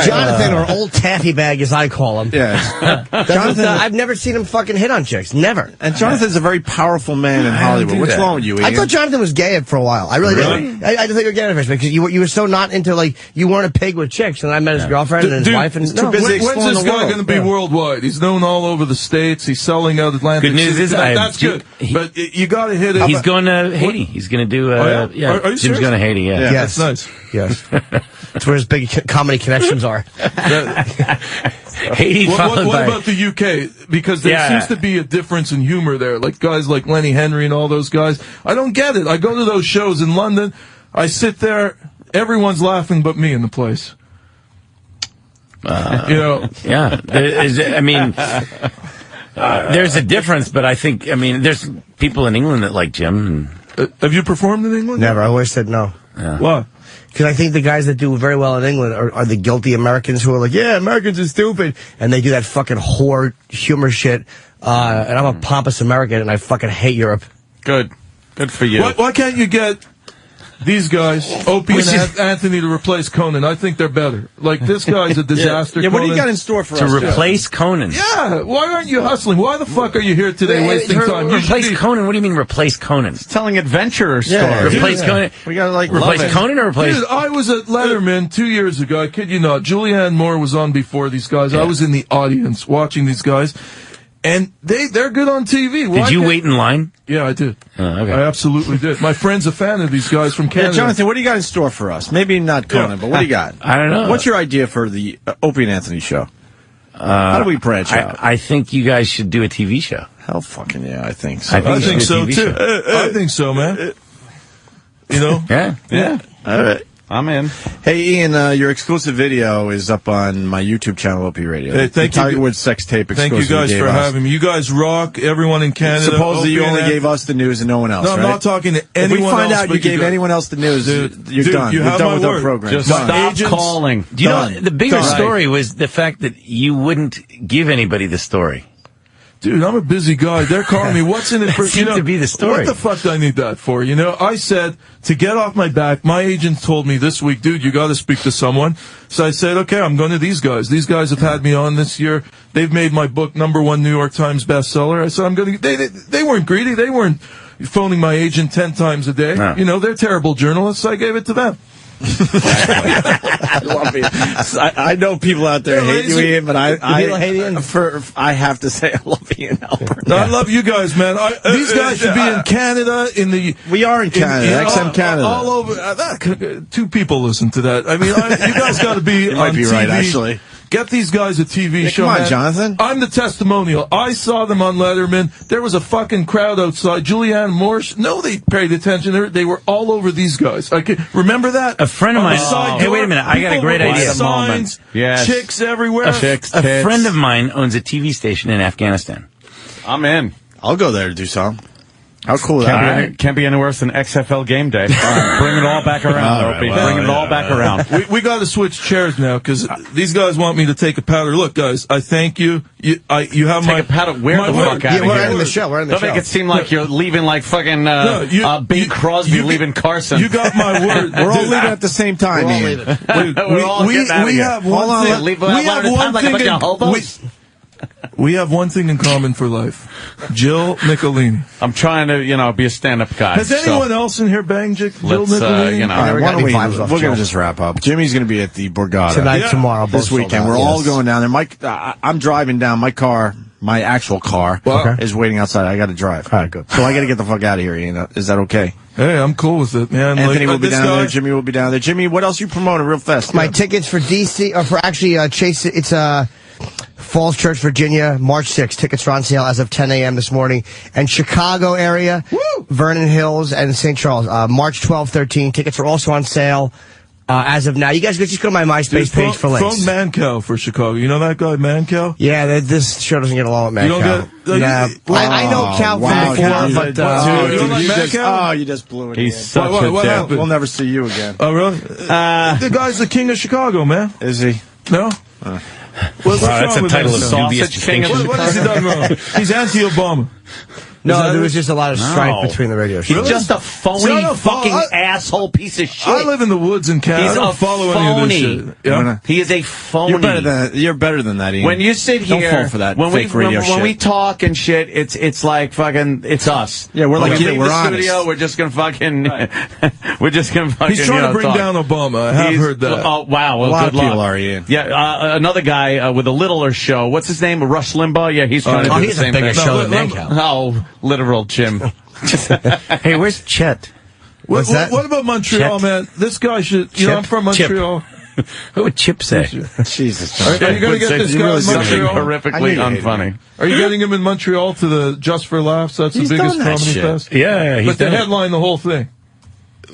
Jonathan, or old taffy bag, as I call him. Yeah. Jonathan, I've never seen him fucking hit on chicks. Never. And Jonathan's a very powerful man in Hollywood. What's wrong with you, Ian? I thought Jonathan was gay for a while. I really did. I thought you were gay at first because you were so not into, like, you weren't a pig with chicks. And I met his girlfriend and his wife. And when's this guy going to be worldwide? He's known all over the States. He's selling out Atlantic. Good news is that's good. But you got to hit it. He's going to Haiti. He's going to do. Are you Jim's serious? going to Haiti. Yeah. Yes. That's nice. Yes. That's where his big comedy connections are. Haiti. What about the UK? Because there seems to be a difference in humor there. Like guys like Lenny Henry and all those guys. I don't get it. I go to those shows in London. I sit there. Everyone's laughing but me in the place. You know. Yeah. I mean, there's a difference, but I think, there's people in England that like Jim. Have you performed in England? Never. I always said no. Yeah. Why? Because I think the guys that do very well in England are the guilty Americans who are like, yeah, Americans are stupid. And they do that fucking whore humor shit. And I'm a pompous American, and I fucking hate Europe. Good. Good for you. Why can't you get these guys, Opie and Anthony, to replace Conan? I think they're better. Like, this guy's a disaster. Yeah, what do you got in store for us? To replace Conan? Yeah, why aren't you hustling? Why the fuck are you here today wasting time? Replace Conan? What do you mean replace Conan? It's telling adventurer stories. Replace Conan? We gotta, like, replace Conan or replace... Dude, I was at Letterman 2 years ago. I kid you not. Julianne Moore was on before these guys. I was in the audience watching these guys. And they're good on TV. Did you wait in line? Yeah, I did. Okay. I absolutely did. My friend's a fan of these guys from Canada. Yeah, Jonathan, what do you got in store for us? Maybe not Conan, but what do you got? I don't know. What's your idea for the Opie and Anthony show? How do we branch out? I think you guys should do a TV show. Hell fucking yeah, I think so. I think so, too. I think so, man. You know? Yeah. All right. I'm in. Hey, Ian, your exclusive video is up on my YouTube channel, Opie Radio. Hey, thank you. Tiger Woods sex tape exclusive. Thank you guys for having me. You guys rock. Everyone in Canada. Supposedly you Opie only and gave us the news and no one else, No, I'm right? not talking to anyone else. If we find out but you gave anyone else the news, you're done. You You're have done my with our word. program. Just Done. stop Agents, calling. Do you know, the bigger Done. story was the fact that you wouldn't give anybody the story. Dude, I'm a busy guy. They're calling me. What's in it for? That seemed to be the story. What the fuck do I need that for? You know, I said to get off my back. My agent told me this week, dude, you got to speak to someone. So I said, okay, I'm going to these guys. These guys have had me on this year. They've made my book #1 New York Times bestseller. I said, I'm going to. They weren't greedy. They weren't phoning my agent 10 times a day. No. You know, they're terrible journalists. I gave it to them. I love it. I know people out there hate you, Ian, but I have to say I love Ian Halperin. No, I love you guys, man. These guys should be in Canada. We are in Canada, XM Canada. All over. 2 people listen to that. I mean, you guys got to be You on might be TV. right, actually. Get these guys a TV show, come on, man. Jonathan. I'm the testimonial. I saw them on Letterman. There was a fucking crowd outside. Julianne Moore, no, they paid attention. They were all over these guys. Remember that? A friend of On the mine. side Hey, door, wait a minute. I got a people great with idea. Signs, Yes. chicks everywhere. A friend of mine owns a TV station in Afghanistan. I'm in. I'll go there to do something. How cool that Can't be any worse than XFL game day. Bring it all back around, All right, Opie. well, Bring it all back around. We got to switch chairs now because these guys want me to take a powder. Look, guys, I thank you. You have my Take a pat of where my the word. fuck out of We're here. ending the show. We're ending the Don't show. make it seem like you're leaving like fucking Bing Crosby leaving Carson. You got my word. We're all leaving at the same time, We're all Ian. leaving. We're all getting out of we here. have one thing. Leave We one have at a time one like a bunch thing. of hobos. We have one thing in common for life. Jill Nicolini. I'm trying to, be a stand-up guy. Has anyone else in here banged Jill Let's, Nicolini? All right, why don't we- We're going to just wrap up. Jimmy's going to be at the Borgata Tonight, tomorrow, this both weekend. sold out, We're all yes. going down there. I'm driving down. My car, my actual car, is waiting outside. I got to drive. All right, good. So I got to get the fuck out of here. Ian. Is that okay? Hey, I'm cool with it, man. Anthony will be this down guy- there. Jimmy will be down there. Jimmy, what else you promoting real fast? My tickets for DC, or for actually Chase, it's Falls Church, Virginia, March 6th. Tickets are on sale as of 10 a.m. this morning. And Chicago area, Vernon Hills and St. Charles, March 12, 13. Tickets are also on sale as of now. You guys just go to my MySpace page for links. Phone Mancow for Chicago. You know that guy, Mancow? Yeah, this show doesn't get along with You Matt don't Cal. get- Nah. I know Cal from before, but Dude, you don't like you just, Mancow? you just blew it. He's Ian. such What a dick. happened? We'll never see you again. Oh, really? The guy's the king of Chicago, man. Is he? No? What's That's wrong a with title that of guy? dubious Sausage king of distinction. What has he done wrong? He's anti-Obama. no, there was just a lot of strife No. between the radio He's shows. just a phony See, I don't fucking follow- asshole piece of shit. I live in the woods in Canada. He's I don't a follow phony. any of this shit. Yeah? He is a phony. You're better than that, Ian. When you sit here, Don't fall for that when fake radio shit. when we talk and shit, it's like fucking, it's us. Yeah, we're When like we you, leave we're the honest. studio, we're just gonna fucking, we're just gonna fucking. He's trying to bring talk. down Obama. I have He's- heard that. Oh wow, well, A lot good of people luck. are, Ian. Yeah, another guy with a littler show. What's his name? Rush Limbaugh. Yeah, he's trying to do he the has a same bigger thing. show than No, Mancow. Oh, literal Jim. Hey, where's Chet? What's that? What about Montreal, Chet? man? This guy should. You know, I'm from Chip. Montreal. What would Chip say? Jesus. Are you going to get this guy in Something Montreal? horrifically unfunny. Are you getting him in Montreal to the Just for Laughs? That's He's the biggest done that comedy shit. fest. Yeah, he's But they done it. headline the whole thing.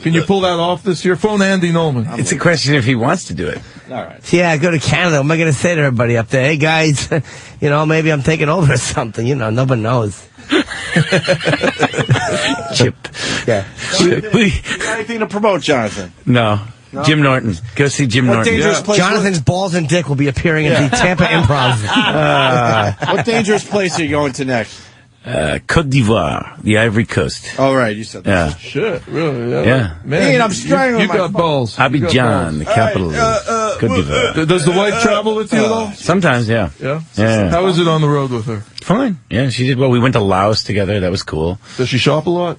Can you pull that off this year? Phone Andy Nolman. It's a question if he wants to do it. Yeah, go to Canada. What am I going to say to everybody up there? Hey, guys, maybe I'm taking over or something. Nobody knows. Chip. Yeah. You got anything to promote, Jonathan? No. Jim Norton. Go see Jim What Norton. dangerous place? Jonathan's balls and dick will be appearing at the Tampa Improv. What dangerous place are you going to next? Côte d'Ivoire, the Ivory Coast. Oh, right, you said that. Yeah. Shit, really? Yeah. Man, Ian, I'm strangling you my got phone. balls. Abidjan, the capital of Côte d'Ivoire. Does the wife travel with you at all? Sometimes, yeah. Yeah? Yeah. How is it on the road with her? Fine. Yeah, she did well. We went to Laos together. That was cool. Does she shop a lot?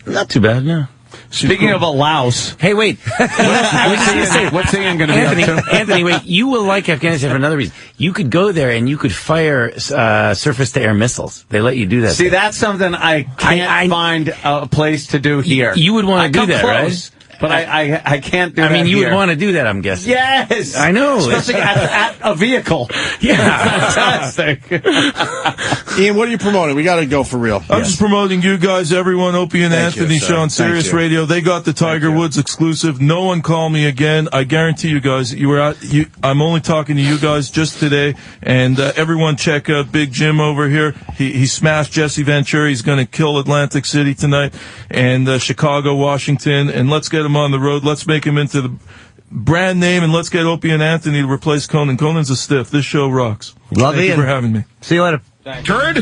Not too bad, no. Speaking of a louse. Hey, wait. What's Ian going to be up to? Anthony, wait. You will like Afghanistan for another reason. You could go there and you could fire surface-to-air missiles. They let you do that. See, that's something I can't find a place to do here. You would want to do that, close, right? But I can't do that. I mean, you here. would want to do that, I'm guessing. Yes! I know. Especially at a vehicle. Yeah. Fantastic. Ian, what are you promoting? We got to go for real. I'm just promoting you guys, everyone, Opie and Thank Anthony you, show on Sirius Radio. They got the Tiger Woods exclusive. No one call me again. I guarantee you guys, I'm only talking to you guys just today. And everyone check out Big Jim over here. He smashed Jesse Ventura. He's going to kill Atlantic City tonight. And Chicago, Washington. And let's get him on the road. Let's make him into the brand name, and let's get Opie and Anthony to replace Conan. Conan's a stiff. This show rocks. Love Thank Ian. you for having me. See you later. Turd.